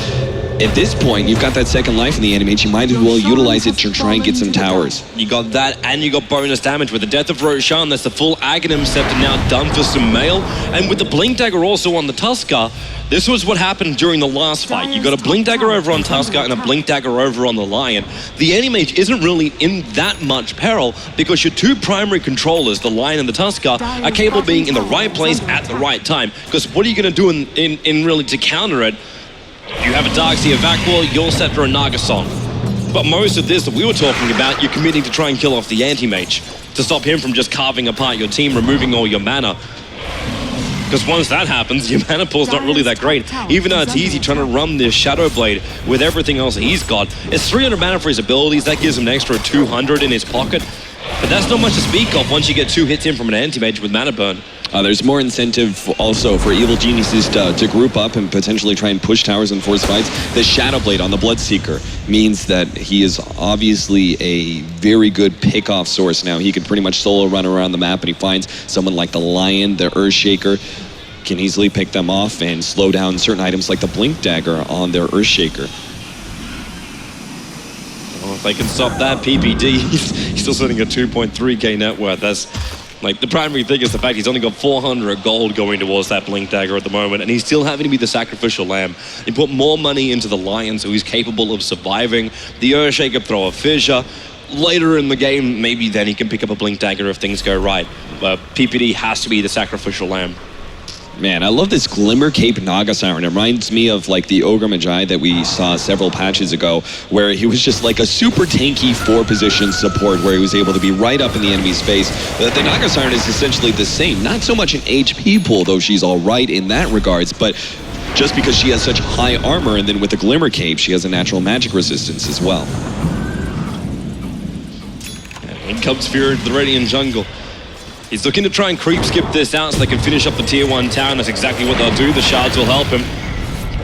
Speaker 7: at this point, you've got that second life in the enemy. You might as well utilize it to try and get some towers.
Speaker 6: You got that, and you got bonus damage. With the death of Roshan, that's the full Aghanim Scepter now done for Sumail. And with the Blink Dagger also on the Tusker, this was what happened during the last fight. You got a Blink Dagger over on Tusker and a Blink Dagger over on the Lion. The Anti-Mage isn't really in that much peril because your two primary controllers, the Lion and the Tusker, are capable of being in the right place at the right time. Because what are you going to do in really to counter it? You have a Darkseer, Vakwa, your Scepter, and Nagasong. But most of this that we were talking about, you're committing to try and kill off the Anti-Mage to stop him from just carving apart your team, removing all your mana. Because once that happens, your mana pool's not really that great. Even Arteezy trying to run this Shadow Blade with everything else he's got. It's 300 mana for his abilities. That gives him an extra 200 in his pocket. But that's not much to speak of once you get 2 hits in from an Anti-Mage with mana burn.
Speaker 7: There's more incentive also for Evil Geniuses to group up and potentially try and push towers and force fights. The Shadow Blade on the Bloodseeker means that he is obviously a very good pick-off source now. He can pretty much solo run around the map, and he finds someone like the Lion, the Earthshaker, can easily pick them off and slow down certain items like the Blink Dagger on their Earthshaker.
Speaker 6: Well, if they can stop that, PPD, he's still sitting at 2.3k net worth. That's like the primary thing is the fact he's only got 400 gold going towards that Blink Dagger at the moment, and he's still having to be the sacrificial lamb. He put more money into the Lion, so he's capable of surviving. The Earthshaker throw a fissure. Later in the game, maybe then he can pick up a Blink Dagger if things go right. But PPD has to be the sacrificial lamb.
Speaker 7: Man, I love this Glimmer Cape Naga Siren. It reminds me of like the Ogre Magi that we saw several patches ago, where he was just like a super tanky 4-position support where he was able to be right up in the enemy's face. The Naga Siren is essentially the same. Not so much an HP pool, though she's all right in that regards, but just because she has such high armor, and then with the Glimmer Cape, she has a natural magic resistance as well.
Speaker 6: In comes Fear into the Radiant Jungle. He's looking to try and creep skip this out so they can finish up the tier 1 tower, and that's exactly what they'll do. The shards will help him.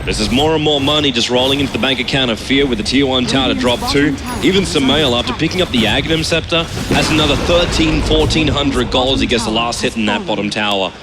Speaker 6: This is more and more money just rolling into the bank account of Fear with the tier 1 tower to drop 2. Even Sumail, after picking up the Aghanim Scepter, has another 1,400 gold as he gets the last hit in that bottom tower.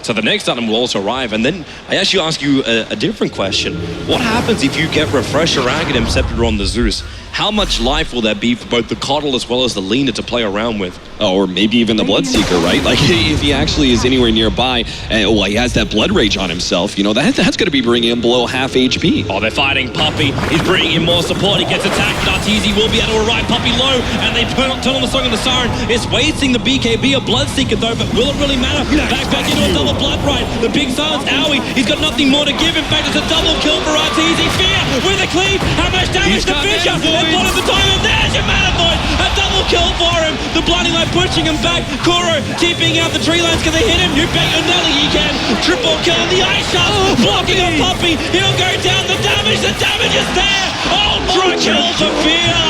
Speaker 6: So the next item will also arrive, and then I actually ask you a different question. What happens if you get Refresher Aghanim Scepter on the Zeus? How much life will there be for both the Coddle as well as the Lina to play around with?
Speaker 7: Oh, or maybe even the Bloodseeker, right? Like, if he actually is anywhere nearby, and well, he has that Blood Rage on himself, you know, that's going to be bringing him below half HP.
Speaker 6: Oh, they're fighting Puppey. He's bringing in more support. He gets attacked, but Arteezy will be able to arrive Puppey low, and they turn on the Song of the Siren. It's wasting the BKB, a Bloodseeker, though, but will it really matter? Back into a double Blood Rite. The big silence, Aoi, he's got nothing more to give. In fact, it's a double kill for Arteezy. Fear with a cleave. How much damage to Fisher? And bottom of the time, and there's your Mana Void. A double kill for him. The Blinding Light pushing him back. Kuro keeping out the tree lines. Can they hit him? You bet your Nelly he can. Triple kill. The Ice Shot blocking a Puppey. He'll go down. The damage is there. Ultra kill to Fear.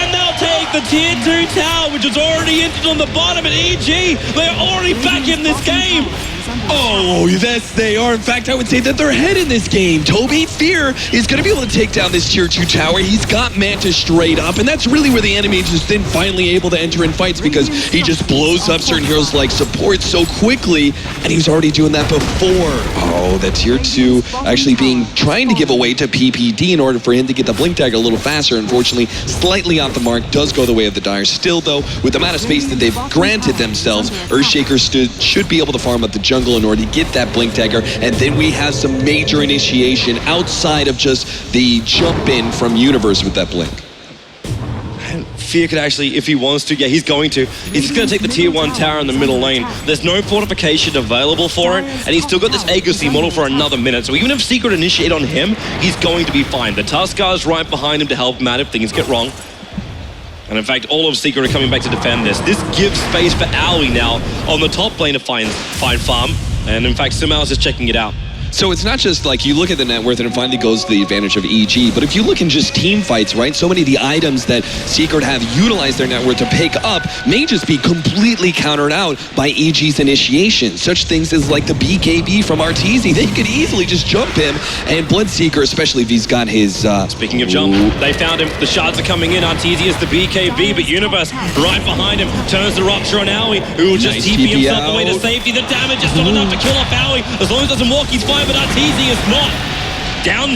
Speaker 6: And they'll take the tier 2 tower, which is already entered on the bottom at EG. They're already back in this game.
Speaker 7: Oh, yes, they are. In fact, I would say that they're ahead in this game. Toby, Fear is going to be able to take down this tier 2 tower. He's got Manta straight up, and that's really where the enemy is then finally able to enter in fights because he just blows up certain heroes like support so quickly, and he was already doing that before. Oh, that tier 2 actually trying to give away to PPD in order for him to get the Blink Dagger a little faster. Unfortunately, slightly off the mark, does go the way of the Dire. Still, though, with the amount of space that they've granted themselves, Earthshaker should be able to farm up the jungle in order to get that Blink Dagger, and then we have some major initiation outside of just the jump in from Universe with that Blink.
Speaker 6: Fear could actually, if he wants to, yeah, he's going to. He's just going to take the tier 1 tower in the middle lane. There's no fortification available for it, and he's still got this Agassi model for another minute. So even if Secret initiate on him, he's going to be fine. The Tuskar right behind him to help him out if things get wrong. And in fact, all of Secret are coming back to defend this. This gives space for Owie now on the top lane to find farm. And in fact, Simao is just checking it out.
Speaker 7: So it's not just like you look at the net worth and it finally goes to the advantage of EG, but if you look in just team fights, right, so many of the items that Secret have utilized their net worth to pick up may just be completely countered out by EG's initiation. Such things as like the BKB from Arteezy, they could easily just jump him, and Bloodseeker, especially if he's got his...
Speaker 6: Speaking of jump, they found him. The shards are coming in. Arteezy is the BKB, but Universe right behind him turns the Rupture on Owie, who will just TP himself away to safety. The damage is not enough to kill off Owie. As long as it doesn't walk, he's fine. But Arteezy is not. Down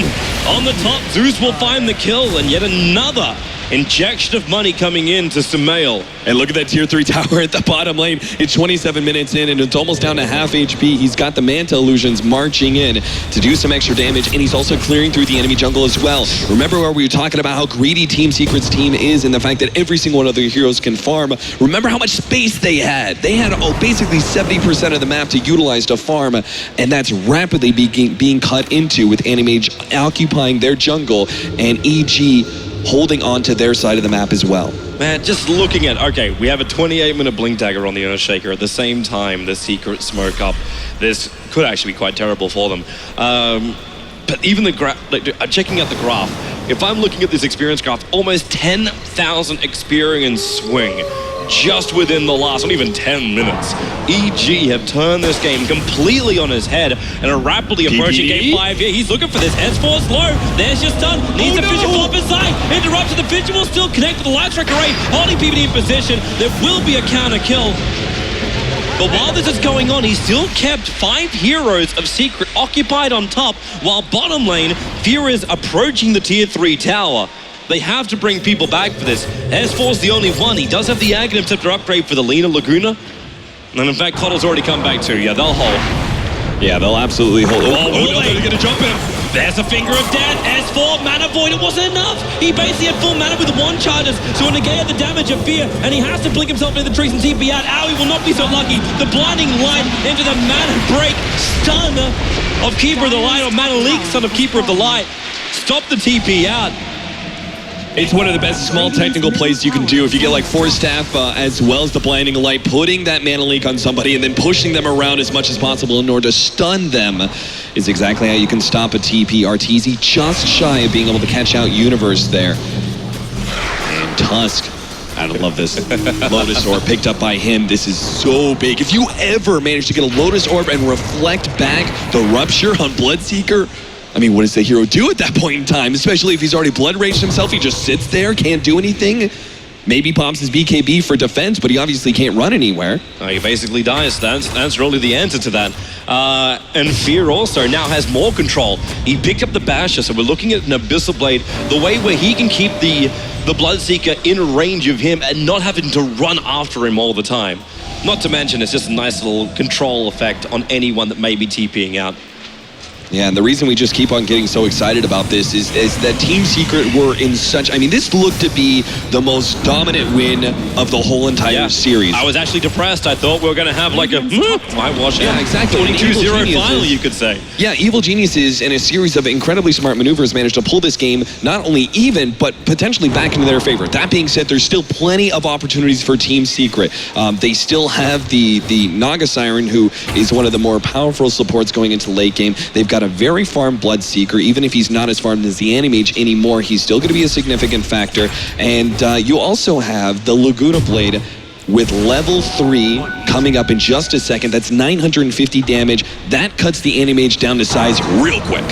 Speaker 6: on the top, Zeus will find the kill, and yet another injection of money coming in to Sumail.
Speaker 7: And look at that tier 3 tower at the bottom lane. It's 27 minutes in, and it's almost down to half HP. He's got the Manta Illusions marching in to do some extra damage, and he's also clearing through the enemy jungle as well. Remember where we were talking about how greedy Team Secret's team is and the fact that every single one of their heroes can farm. Remember how much space they had. They had basically 70% of the map to utilize to farm, and that's rapidly being cut into with Animage occupying their jungle and EG holding on to their side of the map as well.
Speaker 6: Man, just looking at, okay, we have a 28-minute Blink Dagger on the Earthshaker. At the same time, the Secret smoke up. This could actually be quite terrible for them. But even the graph, like, checking out the graph, if I'm looking at this experience graph, almost 10,000 experience swing just within the last, not even 10 minutes. EG have turned this game completely on his head and are rapidly approaching game 5 here. He's looking for this. S4's low. There's your stun. Needs a Fissure fall up inside. Interrupted. The Fissure will still connect with the Light Strike Array. Holding PPD in position. There will be a counter kill. But while this is going on, he's still kept 5 heroes of Secret occupied on top, while bottom lane, Fear is approaching the tier 3 tower. They have to bring people back for this. S4's the only one. He does have the Aghanim Scepter upgrade for the Lina Laguna. And in fact, Coddle's already come back too. Yeah, they'll hold.
Speaker 7: Yeah, they'll absolutely hold.
Speaker 6: Oh, no, they're going to jump him. There's a Finger of Death. S4, Mana Void. It wasn't enough. He basically had full mana with the 1 charges, so it negated the damage of Fear, and he has to blink himself into the trees and TP out. Owie will not be so lucky. The blinding light into the Mana Break stun of Keeper of the Light, or Mana Leak stun of Keeper of the Light. Stop the TP out.
Speaker 7: It's one of the best small technical plays you can do if you get like Force Staff as well as the Blinding Light, putting that Mana Leak on somebody and then pushing them around as much as possible in order to stun them is exactly how you can stop a TP. Arteezy just shy of being able to catch out Universe there. And Tusk, I love this. Lotus Orb picked up by him. This is so big. If you ever manage to get a Lotus Orb and reflect back the Rupture on Bloodseeker, I mean, what does the hero do at that point in time? Especially if he's already blood raged himself, he just sits there, can't do anything. Maybe pops his BKB for defense, but he obviously can't run anywhere.
Speaker 6: He basically dies. That's really the answer to that. And Fear also now has more control. He picked up the Basher, so we're looking at an Abyssal Blade, the way where he can keep the Bloodseeker in range of him and not having to run after him all the time. Not to mention, it's just a nice little control effect on anyone that may be TPing out.
Speaker 7: Yeah, and the reason we just keep on getting so excited about this is that Team Secret were in such... I mean, this looked to be the most dominant win of the whole entire series.
Speaker 6: I was actually depressed. I thought we were going to have like a whitewash.
Speaker 7: Yeah, exactly.
Speaker 6: 22-0 finally, you could say.
Speaker 7: Yeah, Evil Geniuses, in a series of incredibly smart maneuvers, managed to pull this game not only even, but potentially back into their favor. That being said, there's still plenty of opportunities for Team Secret. They still have the Naga Siren, who is one of the more powerful supports going into the late game. They've got a very farmed Bloodseeker. Even if he's not as farmed as the Animage anymore, he's still going to be a significant factor. And you also have the Laguna Blade, with level 3 coming up in just a second. That's 950 damage. That cuts the Animage down to size real quick.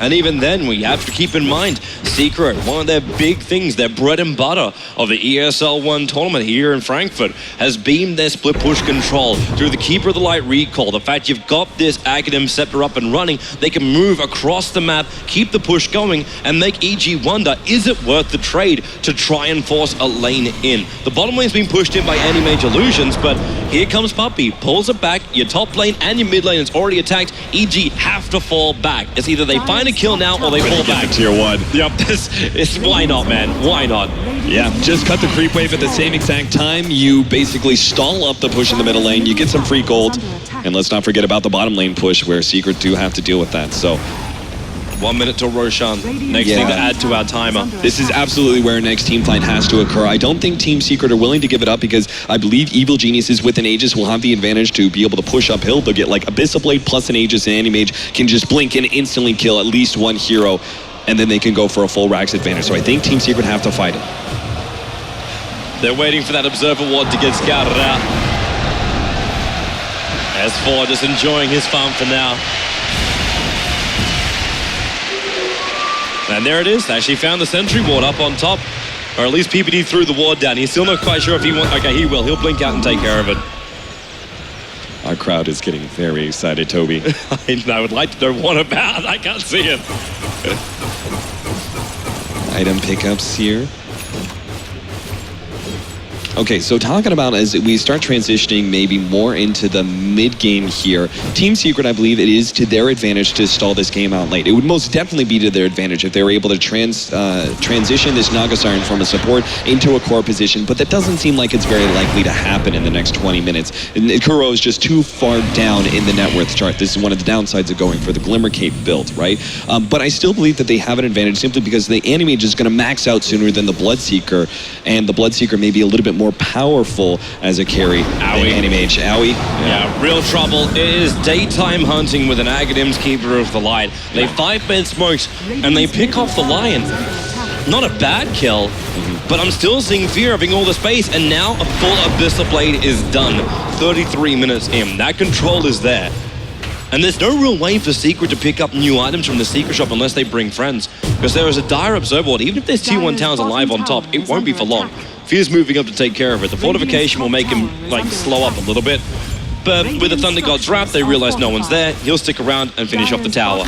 Speaker 6: And even then, we have to keep in mind, Secret, one of their big things, their bread and butter of the ESL 1 tournament here in Frankfurt, has been their split push control through the Keeper of the Light recall. The fact you've got this Aghanim Scepter up and running, they can move across the map, keep the push going, and make EG wonder, is it worth the trade to try and force a lane in? The bottom lane's been pushed in by Animage Illusions, but here comes Puppey, pulls it back, your top lane and your mid lane is already attacked. EG have to fall back. It's either they find a kill now or they fall back.
Speaker 2: Tier 1.
Speaker 6: Yep, it's why not, man? Why not?
Speaker 7: Yeah, just cut the creep wave at the same exact time. You basically stall up the push in the middle lane, you get some free gold, and let's not forget about the bottom lane push where Secret do have to deal with that. So
Speaker 6: 1 minute till Roshan. Next thing to add to our timer.
Speaker 7: this is absolutely where next team fight has to occur. I don't think Team Secret are willing to give it up because I believe Evil Geniuses with an Aegis will have the advantage to be able to push uphill. They'll get like Abyssal Blade plus an Aegis, and Animage can just blink and instantly kill at least one hero, and then they can go for a full Rax advantage. So I think Team Secret have to fight it.
Speaker 6: They're waiting for that Observer Ward to get scouted out. S4 just enjoying his farm for now. And there it is. They actually found the Sentry Ward up on top. Or at least PPD threw the ward down. He's still not quite sure if he wants... Okay, he will. He'll blink out and take care of it.
Speaker 7: Our crowd is getting very excited, Toby.
Speaker 6: I would like to know what about. I can't see it.
Speaker 7: Item pickups here. Okay, so talking about as we start transitioning maybe more into the mid-game here, Team Secret, I believe it is to their advantage to stall this game out late. It would most definitely be to their advantage if they were able to transition this Naga Siren from a support into a core position, but that doesn't seem like it's very likely to happen in the next 20 minutes. And Kuro is just too far down in the net worth chart. This is one of the downsides of going for the Glimmer Cape build, right? But I still believe that they have an advantage simply because the Animage is going to max out sooner than the Bloodseeker, and the Bloodseeker may be a little bit more powerful as a carry than Animage. Owie.
Speaker 6: Yeah, real trouble. It is daytime hunting with an Aghanim's Keeper of the Light. They 5-man smokes and they pick off the Lion. Not a bad kill, but I'm still seeing Fear having all the space, and now a full Abyssal Blade is done. 33 minutes in. That control is there. And there's no real way for Secret to pick up new items from the Secret Shop unless they bring friends. Because there is a dire Observer Ward. Even if there's T1 towers alive on top, it won't be for long. Fear's moving up to take care of it. The fortification will make him like slow up a little bit. But with the Thunder God's Wrath, they realize no one's there. He'll stick around and finish off the tower.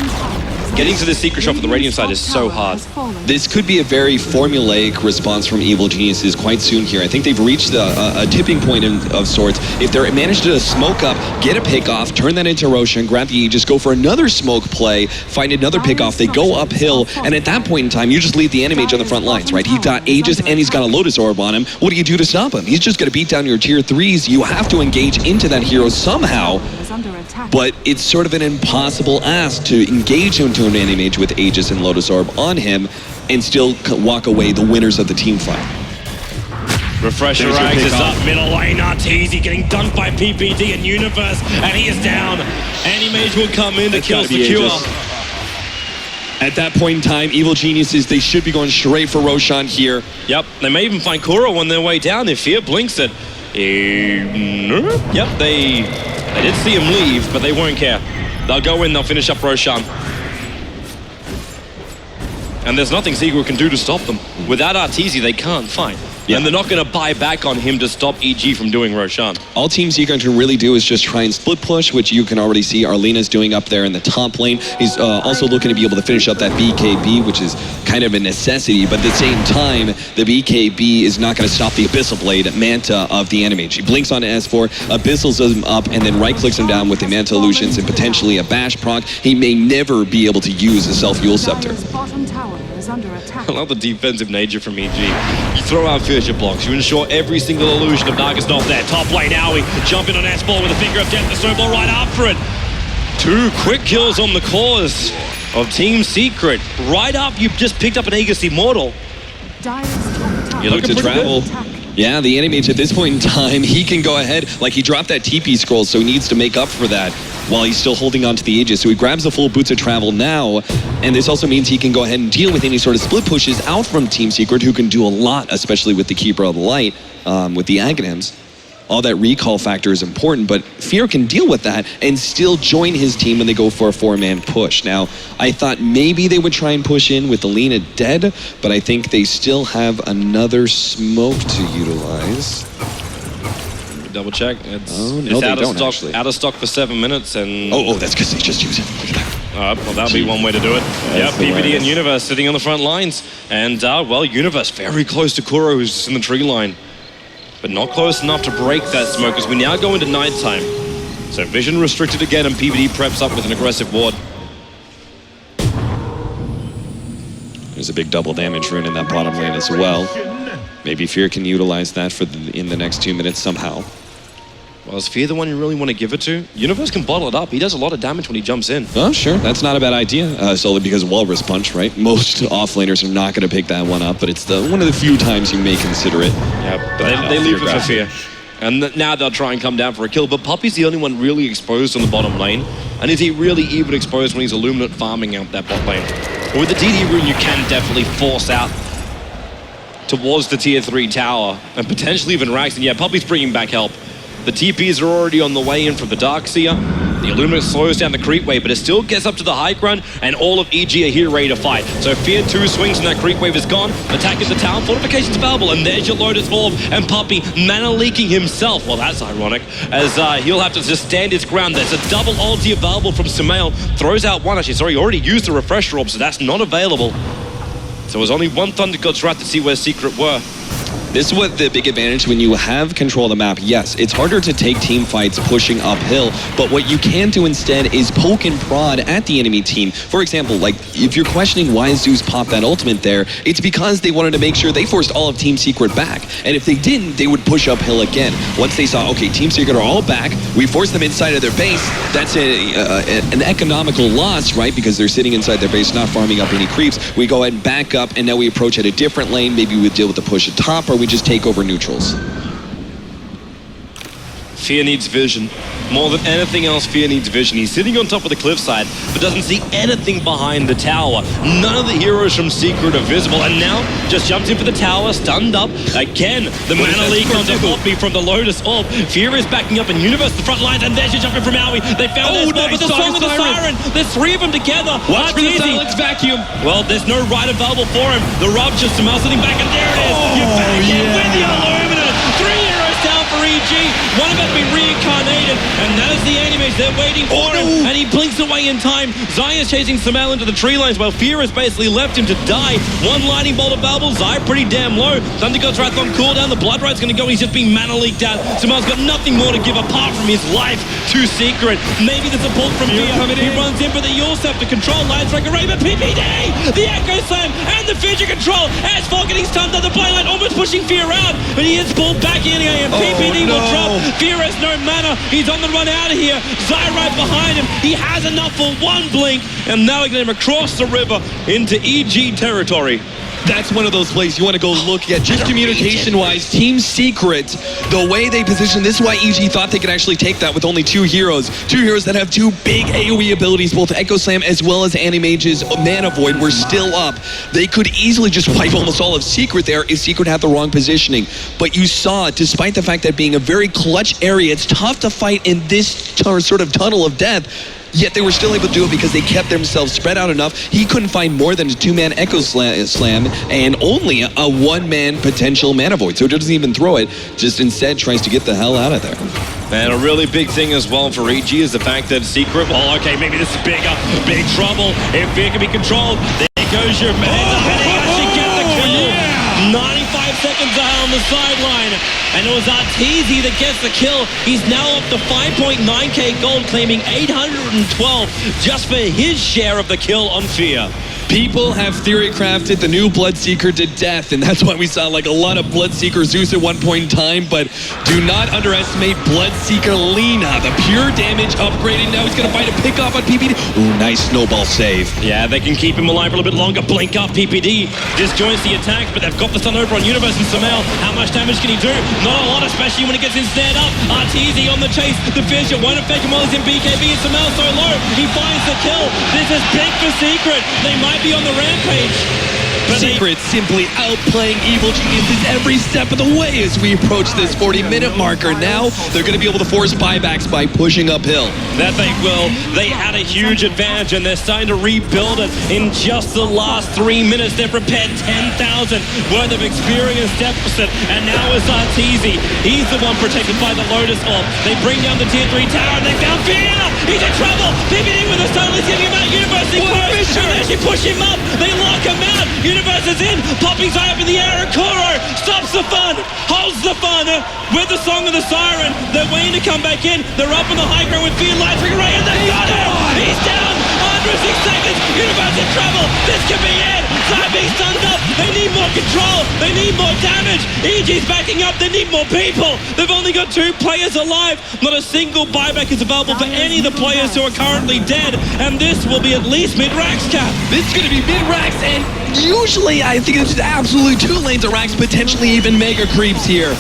Speaker 6: Getting to the Secret Shop for the Radiant side is so hard.
Speaker 7: This could be a very formulaic response from Evil Geniuses quite soon here. I think they've reached a tipping point of sorts. If they manage to smoke up, get a pick off, turn that into Roshan, grab the Aegis, go for another smoke play, find another pick off, they go uphill, and at that point in time, you just leave the Animage on the front lines, right? He's got Aegis and he's got a Lotus Orb on him. What do you do to stop him? He's just going to beat down your tier 3s. You have to engage into that hero somehow, but it's sort of an impossible ask to engage into an Animage with Aegis and Lotus Orb on him and still walk away the winners of the team fight.
Speaker 6: Refresher Rags is up, middle lane, Arteezy getting dunked by PPD and Universe, and he is down. Animage will come in to kill secure.
Speaker 7: At that point in time, Evil Geniuses, they should be going straight for Roshan here.
Speaker 6: Yep, they may even find Kuro on their way down if Fear blinks it. Yep, they did see him leave, but they won't care. They'll go in, they'll finish up Roshan. And there's nothing Secret can do to stop them. Without Arteezy, they can't fight. Yeah. And they're not going to buy back on him to stop EG from doing Roshan.
Speaker 7: All Team Secret can really do is just try and split push, which you can already see Arlena's doing up there in the top lane. He's also looking to be able to finish up that BKB, which is kind of a necessity, but at the same time, the BKB is not going to stop the Abyssal Blade Manta of the Animage. He blinks onto S4, Abyssals him up, and then right-clicks him down with the Manta Illusions and potentially a Bash proc. He may never be able to use a Self-Fuel Scepter.
Speaker 6: I love the defensive nature from EG. You throw out Fissure blocks, you ensure every single illusion of Naga's not there. Top lane, Owie jumping on S-Ball with a finger of death, the snowball right after it. 2 quick kills on the cause of Team Secret. Right up, you've just picked up an Aegis Immortal.
Speaker 7: You look to travel. Yeah, the Animage at this point in time, he can go ahead, like he dropped that TP scroll, so he needs to make up for that while he's still holding on to the Aegis. So he grabs the full Boots of Travel now, and this also means he can go ahead and deal with any sort of split pushes out from Team Secret, who can do a lot, especially with the Keeper of the Light, with the Aghanims. all that recall factor is important, but Fear can deal with that and still join his team when they go for a 4-man push. Now, I thought maybe they would try and push in with the Lina dead, but I think they still have another smoke to utilize.
Speaker 6: Double check.
Speaker 7: No,
Speaker 6: it's
Speaker 7: they
Speaker 6: out of
Speaker 7: don't,
Speaker 6: stock.
Speaker 7: actually.
Speaker 6: Out of stock for 7 minutes, and
Speaker 7: Oh, that's because they just use it. Look at that.
Speaker 6: well, that'll be one way to do it. Yeah,
Speaker 7: the
Speaker 6: PPD
Speaker 7: way.
Speaker 6: and Universe sitting on the front lines, and well, Universe very close to Kuro, who's in the tree line, but not close enough to break that smoke as we now go into nighttime. So vision restricted again, and PPD preps up with an aggressive ward.
Speaker 7: There's a big double damage rune in that bottom lane as well. Maybe Fear can utilize that for in the next 2 minutes somehow.
Speaker 6: Well, is Fear the one you really want to give it to? Universe can bottle it up. He does a lot of damage when he jumps in.
Speaker 7: Oh, sure. That's not a bad idea. Solely because of Walrus Punch, right? Most offlaners are not going to pick that one up, but it's one of the few times you may consider it.
Speaker 6: Yeah, but they leave it for Fear. And now they'll try and come down for a kill, but Puppey's the only one really exposed on the bottom lane. And is he really even exposed when he's Illuminate farming out that bot lane? But with the DD rune, you can definitely force out towards the tier 3 tower and potentially even Rax. And yeah, Puppey's bringing back help. The TPs are already on the way in from the Darkseer. The Illuminate slows down the creep wave, but it still gets up to the high ground, and all of EG are here ready to fight. So Fear 2 swings and that creep wave is gone. Attack is the town, fortifications available, and there's your Lotus Orb, and Puppey mana leaking himself. Well, that's ironic, as he'll have to just stand his ground. There's a double ulti available from Sumail. Throws out one, actually, sorry, he already used the Refresher Orb, so that's not available. So there's only one Thunder God's Wrath to see where Secret were.
Speaker 7: This is what the big advantage when you have control of the map. Yes, it's harder to take team fights pushing uphill, but what you can do instead is poke and prod at the enemy team. For example, like if you're questioning why Zeus popped that ultimate there, it's because they wanted to make sure they forced all of Team Secret back. And if they didn't, they would push uphill again. Once they saw, okay, Team Secret are all back, we forced them inside of their base, that's an economical loss, right? Because they're sitting inside their base, not farming up any creeps. We go ahead and back up, and now we approach at a different lane. Maybe we deal with the push at top, or we just take over neutrals.
Speaker 6: Fear needs vision. More than anything else, Fear needs vision. He's sitting on top of the cliffside, but doesn't see anything behind the tower. None of the heroes from Secret are visible, and now just jumps in for the tower, stunned up. Again, the mana leak onto Puppey from the Lotus Orb. Fear is backing up in Universe, the front lines, and there's your jumping from Aoi. They found their spot with the Song of the Siren. There's 3 of them together.
Speaker 7: Watch for the
Speaker 6: Arteezy.
Speaker 7: silence vacuum.
Speaker 6: Well, there's no right available for him. The Rupture, Sumail sitting back, and there it is. You're back in with the Illuminate. 3 heroes down for EG. One of them been reincarnated, and that is the enemies. They're waiting for him, and he blinks away in time. Zion's chasing Sumail into the tree lines, while Fear has basically left him to die. One lightning bolt available. Zai pretty damn low. Thunder God's Wrath on cooldown. The Blood Ride's going to go. He's just being mana leaked out. Sumail's got nothing more to give apart from his life to Secret. Maybe the support from Fear. He runs in for the Yule Scepter control. Lions Strike Array, but PPD! The Echo Slam and the Future Control as Fall getting stunned on the play line, almost pushing Fear out, but he is pulled back in and PPD will drop. Fear has no mana. He's on the run out of here. Zai right behind him. He has enough for one blink, and now we get him across the river into EG territory.
Speaker 7: That's one of those plays you want to go look at. Just communication-wise, Team Secret, the way they position, this is why EG thought they could actually take that with only 2 heroes. 2 heroes that have 2 big AoE abilities, both Echo Slam as well as Animage's Mana Void were still up. They could easily just wipe almost all of Secret there if Secret had the wrong positioning. But you saw, despite the fact that being a very clutch area, it's tough to fight in this sort of tunnel of death. Yet they were still able to do it because they kept themselves spread out enough. He couldn't find more than a 2-man Echo Slam and only a 1-man potential Mana Void. So he doesn't even throw it, just instead tries to get the hell out of there.
Speaker 6: And a really big thing as well for EG is the fact that Secret, well, okay, maybe this is big trouble. If Fear can be controlled, there goes your man. And he actually gets the kill. 95 seconds on the sideline, and it was Arteezy that gets the kill. He's now up to 5.9k gold, claiming 812 just for his share of the kill on Fear.
Speaker 7: People have theory crafted the new Bloodseeker to death, and that's why we saw like a lot of Bloodseeker Zeus at one point in time, but do not underestimate Bloodseeker Lina. The pure damage upgrading. Now he's going to find a pick off on PPD. Ooh, nice snowball save.
Speaker 6: Yeah, they can keep him alive for a little bit longer. Blink up PPD. Disjoints the attack, but they've got the stun over on Universe and Sumail. How much damage can he do? Not a lot, especially when he gets snared up. Arteezy on the chase. The Fisher won't affect him while he's in BKB, and Sumail so low. He finds the kill. This is big for Secret. They might be on the rampage.
Speaker 7: Secret simply outplaying Evil Geniuses every step of the way as we approach this 40-minute marker. Now they're going to be able to force buybacks by pushing uphill.
Speaker 6: That they will. They had a huge advantage and they're starting to rebuild it in just the last 3 minutes. They've prepared 10,000 worth of experience deficit, and now it's Arteezy. He's the one protected by the Lotus Orb. They bring down the tier 3 tower and they found Fear. He's in trouble. PPD with a stun. Let's get him out. Universe in close. And they actually push him up. They lock him out. Universe is in. Puppey's high up in the air. And Kuro stops the fun. Holds the fun with the Song of the Siren. They're waiting to come back in. They're up on the high ground with Fear Lightning Ray, and they got him. He's down. Under 6 seconds. Universe in trouble. This could be it. Side being stunned up. They need more control. They need more damage. EG's backing up. They need more people. They've only got 2 players alive. Not a single buyback is available for any of the players who are currently dead. And this will be at least mid-Rax cap.
Speaker 7: This is going to be mid-Rax, and usually I think this is absolutely 2 lanes of Rax, potentially even mega creeps here.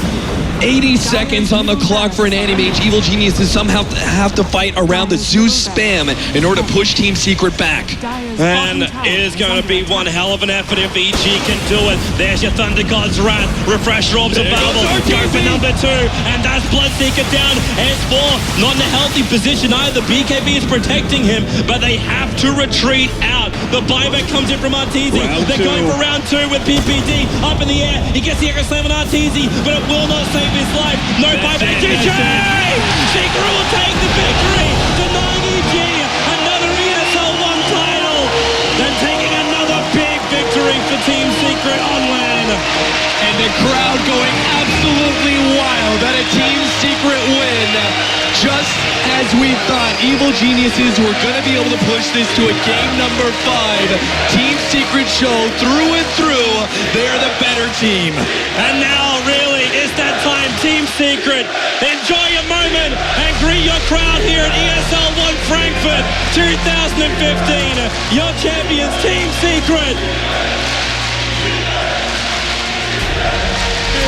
Speaker 7: 80 seconds on the clock for an Animage. Evil Geniuses somehow have to fight around the Zeus spam in order to push Team Secret back.
Speaker 6: And it is going to be one hell of an effort if EG can do it. There's your Thunder God's Wrath. Refresh orbs available. Go for number 2. And that's Bloodseeker down. S4 not in a healthy position either. BKB is protecting him, but they have to retreat out. The buyback comes in from Arteezy. They're going for round 2 with PPD up in the air. He gets the Echo Slam on Arteezy, but it will not save his life. No buyback. GG! Secret will take the victory. Denying EG another ESL 1 title. Then taking another big victory for Team Secret on LAN.
Speaker 7: And the crowd going absolutely wild at a Team Secret win. Just as we thought Evil Geniuses were going to be able to push this to a game number 5, Team Secret show through and through, they're the better team.
Speaker 6: And now, really, it's that time, Team Secret. Enjoy your moment and greet your crowd here at ESL 1 Frankfurt 2015. Your champions, Team Secret.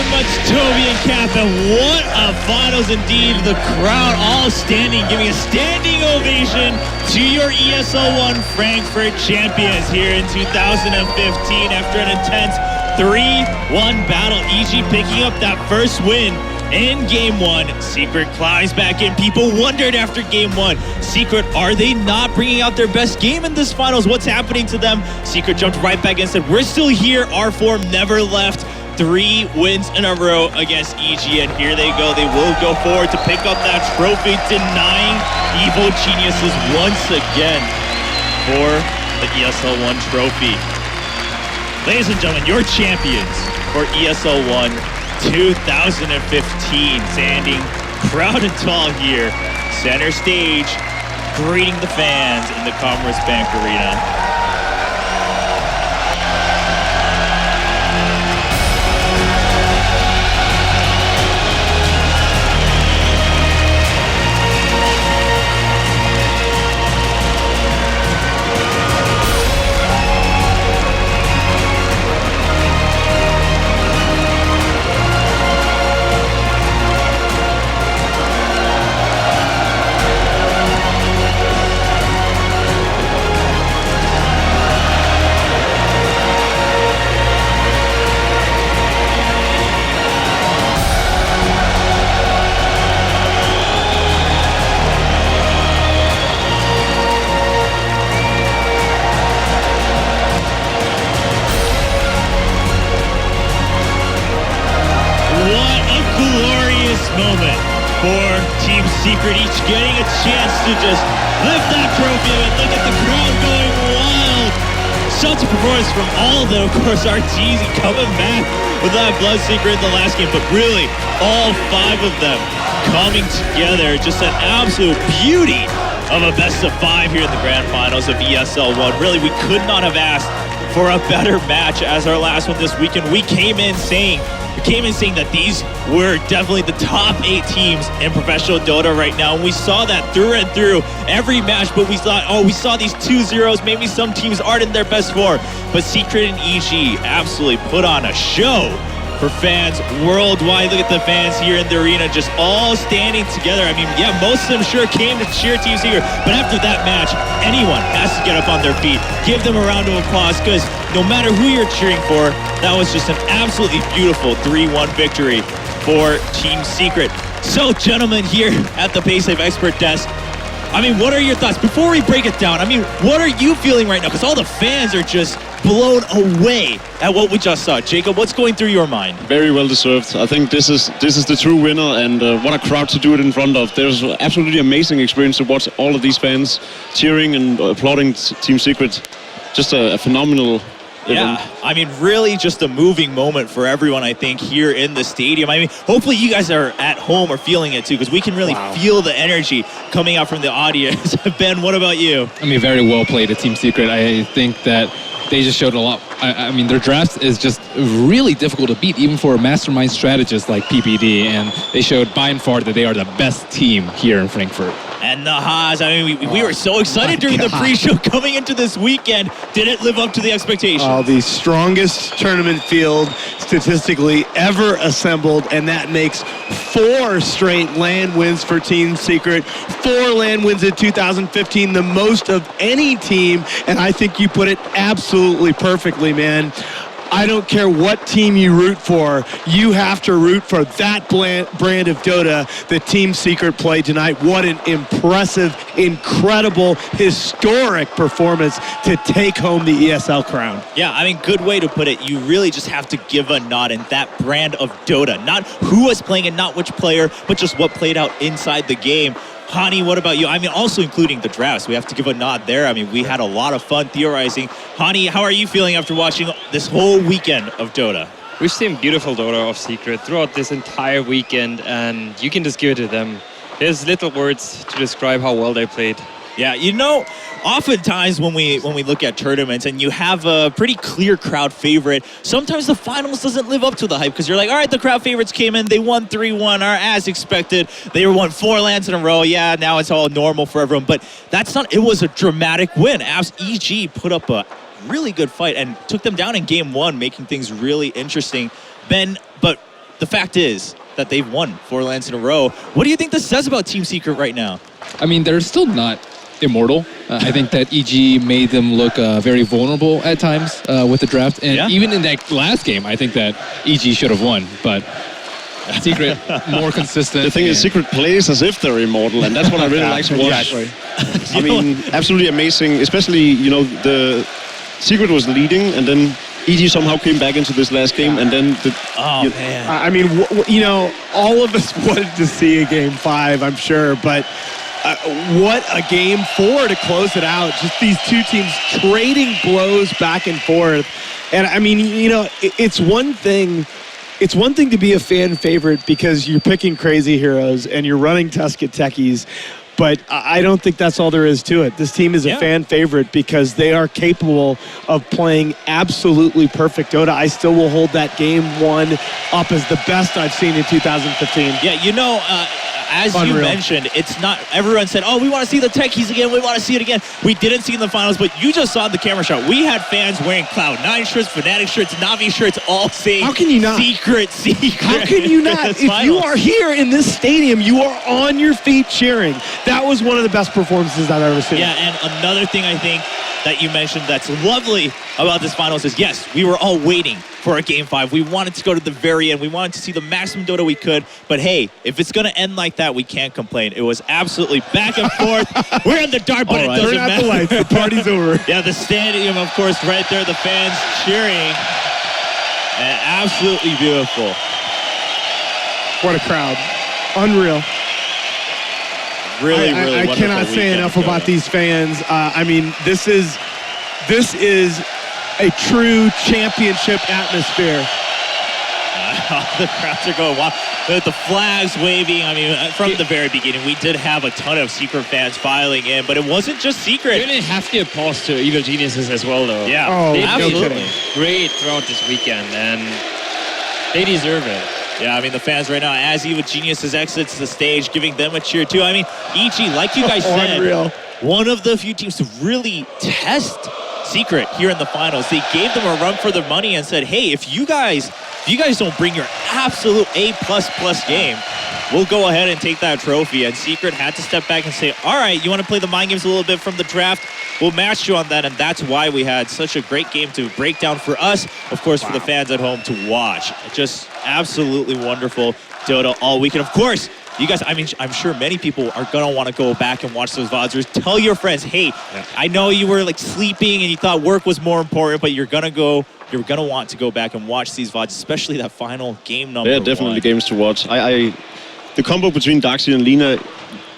Speaker 1: Much Toby and Cap, and what a finals indeed. The crowd all standing, giving a standing ovation to your ESL 1 Frankfurt champions here in 2015 after an intense 3-1 battle. EG picking up that first win in game 1. Secret climbs back in. People wondered after game 1, Secret, are they not bringing out their best game in this finals? What's happening to them? Secret jumped right back in and said, we're still here. Our form never left. 3 wins in a row against EG, and here they go. They will go forward to pick up that trophy, denying Evil Geniuses once again for the ESL 1 trophy. Ladies and gentlemen, your champions for ESL 1 2015, standing proud and tall here, center stage, greeting the fans in the Commerce Bank Arena. Moment for Team Secret, each getting a chance to just lift that trophy and look at the crowd going wild. Such a performance from all of them. Of course, Arteezy coming back with that Bloodseeker in the last game, but really all 5 of them coming together. Just an absolute beauty of a best of 5 here in the grand finals of ESL 1. Really, we could not have asked for a better match as our last one this weekend. We came in saying that these were definitely the top 8 teams in professional Dota right now. And we saw that through and through every match, but we thought, we saw these 2-0s. Maybe some teams aren't in their best form. But Secret and EG absolutely put on a show for fans worldwide. Look at the fans here in the arena just all standing together. I mean, yeah, most of them sure came to cheer Team Secret, but after that match, anyone has to get up on their feet. Give them a round of applause, because no matter who you're cheering for, that was just an absolutely beautiful 3-1 victory for Team Secret. So, gentlemen, here at the PaySafe Expert Desk, I mean, what are your thoughts? Before we break it down, I mean, what are you feeling right now? Because all the fans are just blown away at what we just saw. Jacob, what's going through your mind?
Speaker 2: Very well deserved. I think this is the true winner, and what a crowd to do it in front of. There's an absolutely amazing experience to watch all of these fans cheering and applauding Team Secret. Just a phenomenal
Speaker 1: Yeah,
Speaker 2: event.
Speaker 1: I mean, really just a moving moment for everyone, I think, here in the stadium. I mean, hopefully you guys are at home or feeling it too, because we can really feel the energy coming out from the audience. Ben, what about you?
Speaker 5: I mean, very well played at Team Secret. I think that they just showed a lot. I mean, their draft is just really difficult to beat, even for a mastermind strategist like PPD, and they showed by and far that they are the best team here in Frankfurt.
Speaker 1: And the Haas, I mean, we were so excited during the pre-show coming into this weekend. Did it live up to the expectations?
Speaker 3: The strongest tournament field statistically ever assembled, and that makes 4 straight LAN wins for Team Secret. 4 LAN wins in 2015, the most of any team, and I think you put it absolutely perfectly, man. I don't care what team you root for, you have to root for that brand of Dota that Team Secret played tonight. What an impressive, incredible, historic performance to take home the ESL crown.
Speaker 1: Yeah, I mean, good way to put it. You really just have to give a nod in that brand of Dota. Not who was playing and not which player, but just what played out inside the game. Hani, what about you? I mean, also including the drafts. We have to give a nod there. I mean, we had a lot of fun theorizing. Hani, how are you feeling after watching this whole weekend of Dota?
Speaker 4: We've seen beautiful Dota of Secret throughout this entire weekend, and you can just give it to them. There's little words to describe how well they played.
Speaker 1: Yeah, you know, oftentimes when we look at tournaments and you have a pretty clear crowd favorite, sometimes the finals doesn't live up to the hype, because you're like, all right, the crowd favorites came in, they won 3-1, or as expected, they won 4 LANs in a row. Yeah, now it's all normal for everyone, but that's not, it was a dramatic win. As EG put up a really good fight and took them down in game 1, making things really interesting. Ben, but the fact is that they've won 4 LANs in a row. What do you think this says about Team Secret right now?
Speaker 5: I mean, they're still not immortal. I think that EG made them look very vulnerable at times with the draft. And even in that last game, I think that EG should have won. But Secret, more consistent.
Speaker 2: The thing is, Secret plays as if they're immortal, and that's what I really like to watch.
Speaker 3: Exactly.
Speaker 2: I mean, absolutely amazing. Especially, you know, the Secret was leading, and then EG somehow came back into this last game, and then
Speaker 1: man.
Speaker 3: I mean, you know, all of us wanted to see a game 5, I'm sure, but what a game 4 to close it out. Just these two teams trading blows back and forth. And I mean, you know, it's one thing to be a fan favorite because you're picking crazy heroes and you're running Tusket Techies. But I don't think that's all there is to it. This team is a fan favorite because they are capable of playing absolutely perfect Dota. I still will hold that game 1 up as the best I've seen in 2015.
Speaker 1: Yeah, you know, as you mentioned, it's not, everyone said, oh, we want to see the Techies again, we want to see it again. We didn't see it in the finals, but you just saw the camera shot. We had fans wearing Cloud9 shirts, Fnatic shirts, Na'Vi shirts, all saying,
Speaker 3: how can you not?
Speaker 1: Secret.
Speaker 3: How can you not? If you are here in this stadium, you are on your feet cheering. That was one of the best performances I've ever seen.
Speaker 1: Yeah, and another thing I think that you mentioned that's lovely about this finals is, yes, we were all waiting for a game 5. We wanted to go to the very end. We wanted to see the maximum Dota we could. But hey, if it's going to end like that, we can't complain. It was absolutely back and forth. We're in the dark, but it doesn't matter.
Speaker 3: The lights. The party's over.
Speaker 1: Yeah, the stadium, of course, right there. The fans cheering. And absolutely beautiful.
Speaker 3: What a crowd. Unreal.
Speaker 1: Really
Speaker 3: I cannot say enough about these fans. I mean, this is a true championship atmosphere.
Speaker 1: The crowds are going wild. The flags waving. I mean, from the very beginning, we did have a ton of Secret fans filing in, but it wasn't just Secret.
Speaker 4: You're going to have to give pause to Evil Geniuses as well, though.
Speaker 1: Yeah,
Speaker 4: absolutely. Great throughout this weekend, and they deserve it.
Speaker 1: Yeah, I mean, the fans right now, as Evil Geniuses exits the stage, giving them a cheer too. I mean, EG, like you guys said, one of the few teams to really test Secret here in the finals. They gave them a run for their money and said, hey, if you guys if you guys don't bring your absolute A++ game, we'll go ahead and take that trophy. And Secret had to step back and say, all right, you want to play the mind games a little bit from the draft? We'll match you on that. And that's why we had such a great game to break down for us, of course, for the fans at home to watch. Just absolutely wonderful Dota all weekend. Of course, you guys, I mean, I'm sure many people are going to want to go back and watch those VODs. Tell your friends, hey, I know you were like sleeping and you thought work was more important, but you're going to want to go back and watch these VODs, especially that final game number.
Speaker 2: Yeah, definitely
Speaker 1: one.
Speaker 2: games to watch. The combo between Darkseid and Lina,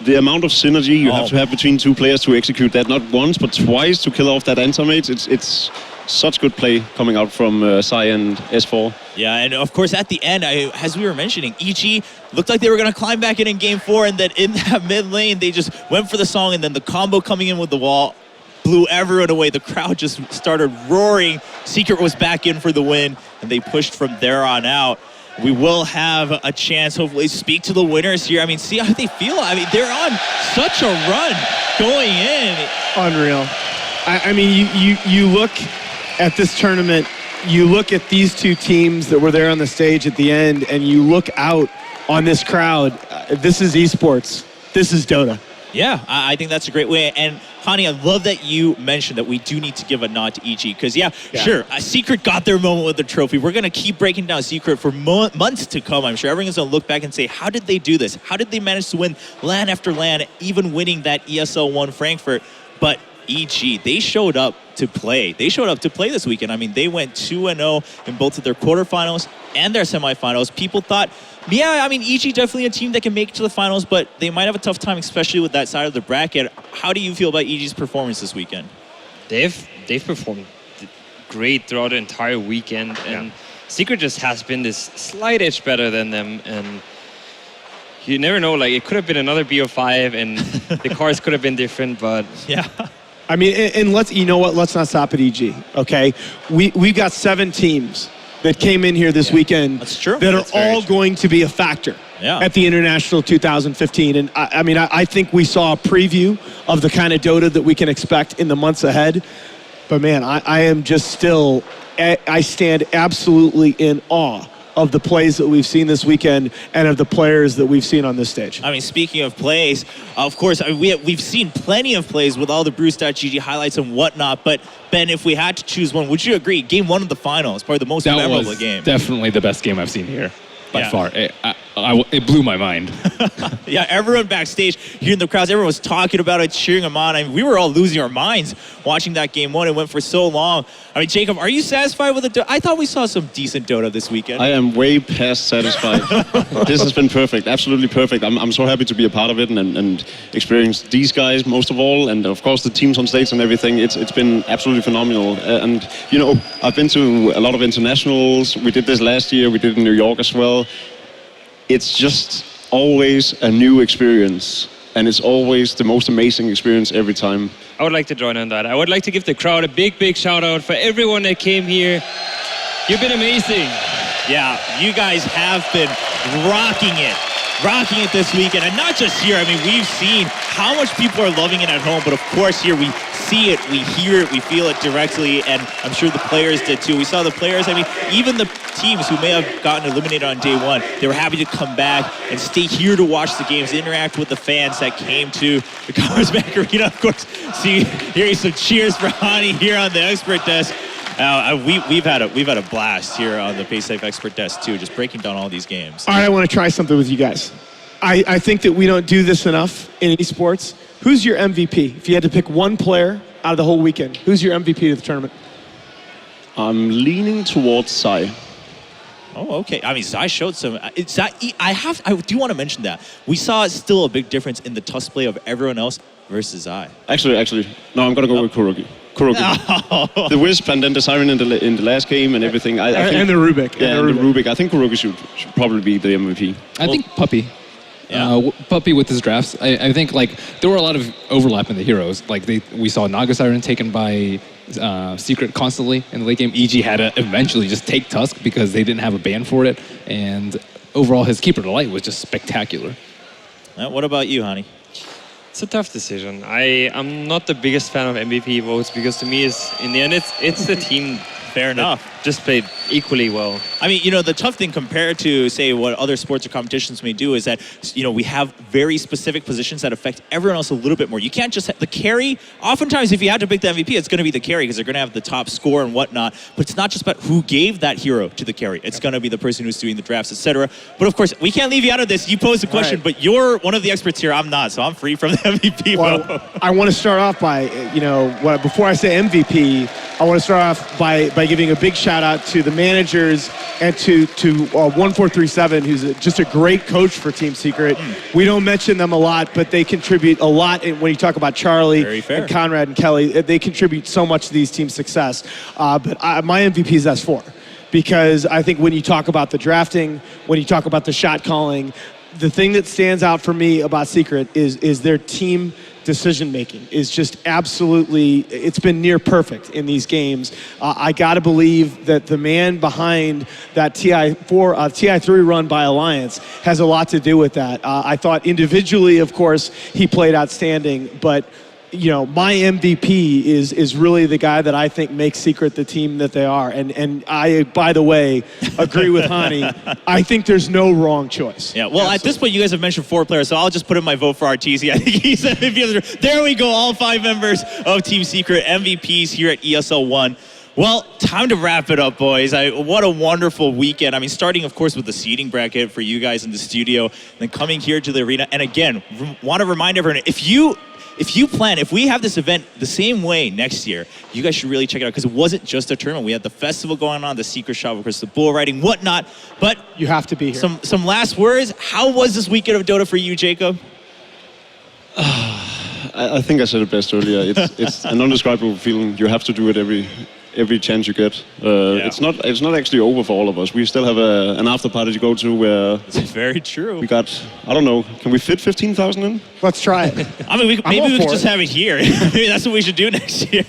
Speaker 2: the amount of synergy you have to have between two players to execute that, not once, but twice to kill off that anti-mage, it's such good play coming out from Sai and S4.
Speaker 1: Yeah, and of course at the end, as we were mentioning, EG looked like they were going to climb back in game 4, and then in that mid lane, they just went for the song, and then the combo coming in with the wall blew everyone away. The crowd just started roaring. Secret was back in for the win, and they pushed from there on out. We will have a chance, hopefully, to speak to the winners here. I mean, see how they feel. I mean, they're on such a run going in.
Speaker 3: Unreal. I mean, you look at this tournament, you look at these two teams that were there on the stage at the end, and you look out on this crowd. This is esports. This is Dota.
Speaker 1: Yeah, I think that's a great way. And Hani, I love that you mentioned that we do need to give a nod to EG. Because, sure, Secret got their moment with the trophy. We're going to keep breaking down Secret for months to come. I'm sure everyone's going to look back and say, how did they do this? How did they manage to win LAN after LAN, even winning that ESL 1 Frankfurt? But EG, they showed up to play. They showed up to play this weekend. I mean, they went 2-0 in both of their quarterfinals and their semifinals. People thought, yeah, I mean, EG definitely a team that can make it to the finals, but they might have a tough time, especially with that side of the bracket. How do you feel about EG's performance this weekend?
Speaker 4: They've performed great throughout the entire weekend, and Secret just has been this slight edge better than them, and you never know, like, it could have been another BO5, and the cars could have been different, but...
Speaker 1: Yeah.
Speaker 3: I mean, and you know what, let's not stop at EG, okay? We've got 7 teams that came in here this weekend.
Speaker 1: That's true.
Speaker 3: That
Speaker 1: That's
Speaker 3: are all going to be a factor at the International 2015. And I mean, I think we saw a preview of the kind of Dota that we can expect in the months ahead. But man, I am just still, I stand absolutely in awe of the plays that we've seen this weekend and of the players that we've seen on this stage.
Speaker 1: I mean, speaking of plays, of course, we've seen plenty of plays with all the Bruce.gg highlights and whatnot, but Ben, if we had to choose one, would you agree? Game 1 of the final is probably the most memorable game.
Speaker 5: Definitely the best game I've seen here by far. It blew my mind.
Speaker 1: Yeah, everyone backstage, hearing the crowds, everyone was talking about it, cheering them on. I mean, we were all losing our minds watching that game 1. It went for so long. I mean, Jacob, are you satisfied with it? I thought we saw some decent Dota this weekend.
Speaker 2: I am way past satisfied. This has been perfect, absolutely perfect. I'm so happy to be a part of it and experience these guys most of all, and of course the teams on stage and everything. It's been absolutely phenomenal. And you know, I've been to a lot of internationals. We did this last year. We did it in New York as well. It's just always a new experience, and it's always the most amazing experience every time.
Speaker 4: I would like to join on that. I would like to give the crowd a big, big shout out for everyone that came here. You've been amazing.
Speaker 1: Yeah, you guys have been rocking it this weekend. And not just here, I mean, we've seen how much people are loving it at home, but of course here we see it, we hear it, we feel it directly, and I'm sure the players did too. We saw the players, I mean, even the teams who may have gotten eliminated on day 1, they were happy to come back and stay here to watch the games, interact with the fans that came to the Commerzbank Arena. Of course, hearing some cheers for Hani here on the expert desk. We've had a blast here on the PaySafe Expert Desk too, just breaking down all these games.
Speaker 3: All right, I want to try something with you guys. I think that we don't do this enough in esports. Who's your MVP? If you had to pick one player out of the whole weekend, who's your MVP of the tournament?
Speaker 2: I'm leaning towards Sai.
Speaker 1: Oh, okay. I mean, Zai showed some. I do want to mention that we saw still a big difference in the tusk play of everyone else versus Zai.
Speaker 2: Actually, no, I'm gonna go with KuroKy. KuroKy. The Wisp and then the Siren in the last game and everything. I think,
Speaker 3: and the Rubik.
Speaker 2: Yeah, and the Rubik. I think KuroKy should probably be the MVP.
Speaker 5: I think Puppey.
Speaker 1: Yeah.
Speaker 5: Puppey with his drafts. I think like there were a lot of overlap in the heroes. Like we saw Naga Siren taken by Secret constantly in the late game. EG had to eventually just take Tusk because they didn't have a ban for it. And overall, his Keeper Delight was just spectacular.
Speaker 1: What about you, Hani?
Speaker 4: It's a tough decision. I'm not the biggest fan of MVP votes because to me, in the end, it's the team.
Speaker 1: Fair enough.
Speaker 4: just played equally well.
Speaker 1: I mean, the tough thing compared to, say, what other sports or competitions may do is that, we have very specific positions that affect everyone else a little bit more. You can't just have the carry. Oftentimes, if you have to pick the MVP, it's going to be the carry because they're going to have the top score and whatnot. But it's not just about who gave that hero to the carry. It's going to be the person who's doing the drafts, etc. But of course, we can't leave you out of this. You posed a question, but you're one of the experts here. I'm not, so I'm free from the MVP.
Speaker 3: Well, I want to start off by, before I say MVP, I want to start off by giving a big shout out to the managers and to 1437, who's just a great coach for Team Secret. We don't mention them a lot, but they contribute a lot when you talk about Charlie and Conrad and Kelly. They contribute so much to these teams' success. But my MVP is S4, because I think when you talk about the drafting, when you talk about the shot calling, the thing that stands out for me about Secret is their team decision making is just absolutely, it's been near perfect in these games. I gotta believe that the man behind that TI3 run by Alliance has a lot to do with that. I thought individually, of course, he played outstanding, but my MVP is really the guy that I think makes Secret the team that they are. And I, by the way, agree with Hani. I think there's no wrong choice.
Speaker 1: Yeah, well, at this point, you guys have mentioned 4 players, so I'll just put in my vote for Arteezy. I think he's MVP. There we go, all 5 members of Team Secret, MVPs here at ESL 1. Well, time to wrap it up, boys. What a wonderful weekend. I mean, starting, of course, with the seating bracket for you guys in the studio, then coming here to the arena. And again, want to remind everyone, if we have this event the same way next year, you guys should really check it out, because it wasn't just a tournament. We had the festival going on, the Secret Shop, of course, the bull riding, whatnot. But
Speaker 3: you have to be here.
Speaker 1: Some last words. How was this weekend of Dota for you, Jacob?
Speaker 2: I think I said it best earlier. It's an indescribable feeling. You have to do it every chance you get. It's not actually over for all of us. We still have an after party to go to where...
Speaker 1: It's very true.
Speaker 2: We got, I don't know, can we fit 15,000 in?
Speaker 3: Let's try it.
Speaker 1: I mean, maybe we could just have it here. Maybe that's what we should do next year.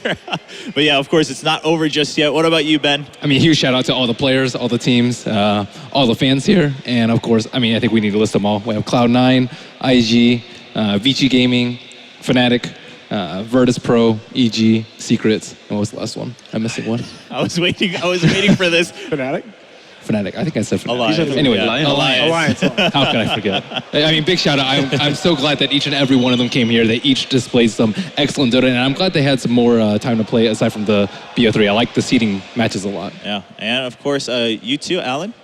Speaker 1: But yeah, of course, it's not over just yet. What about you, Ben?
Speaker 5: I mean, huge shout out to all the players, all the teams, all the fans here. And of course, I think we need to list them all. We have Cloud9, IG, Vici Gaming, Fnatic, Virtus Pro, EG, Secrets, and what was the last one? I'm missing one.
Speaker 1: I was waiting for this.
Speaker 3: Fnatic?
Speaker 5: Fnatic. I think I said Fnatic.
Speaker 1: Alliance.
Speaker 5: Anyway,
Speaker 1: Alliance.
Speaker 5: How could I forget? I mean, big shout out. I'm so glad that each and every one of them came here. They each displayed some excellent Dota, and I'm glad they had some more time to play aside from the BO3. I like the seating matches a lot.
Speaker 1: Yeah, and of course, you too, Alan.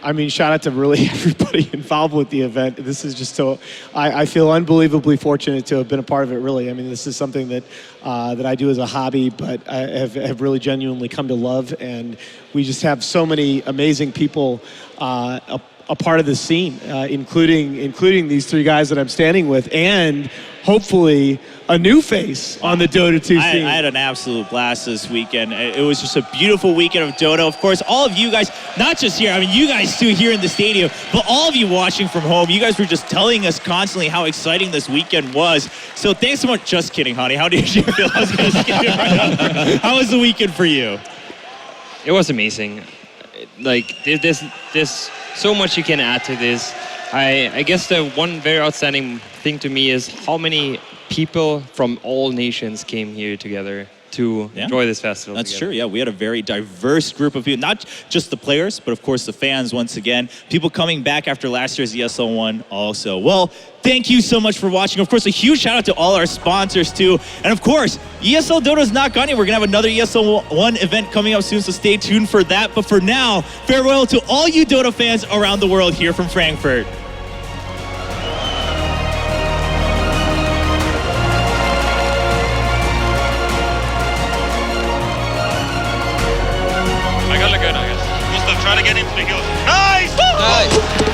Speaker 3: I mean, shout out to really everybody involved with the event. This is just so, I feel unbelievably fortunate to have been a part of it, really. I mean, this is something that I do as a hobby, but I have really genuinely come to love. And we just have so many amazing people a part of the scene, including these 3 guys that I'm standing with, and hopefully a new face on the Dota 2 scene.
Speaker 1: I had an absolute blast this weekend. It was just a beautiful weekend of Dota. Of course, all of you guys, not just here, I mean, you guys too here in the stadium, but all of you watching from home, you guys were just telling us constantly how exciting this weekend was. So thanks so much. Just kidding, honey. How did you feel? I was going to skip it right over. How was the weekend for you?
Speaker 4: It was amazing. Like, there's so much you can add to this. I guess the one very outstanding thing to me is how many people from all nations came here together to enjoy this festival.
Speaker 1: That's true. Yeah, we had a very diverse group of people, not just the players, but of course the fans once again. People coming back after last year's ESL 1 also. Well, thank you so much for watching. Of course, a huge shout out to all our sponsors too. And of course, ESL Dota's not gone yet. We're going to have another ESL 1 event coming up soon, so stay tuned for that. But for now, farewell to all you Dota fans around the world here from Frankfurt.
Speaker 8: I got good, I guess. Must have tried to get him to the hill. Nice!
Speaker 7: Nice.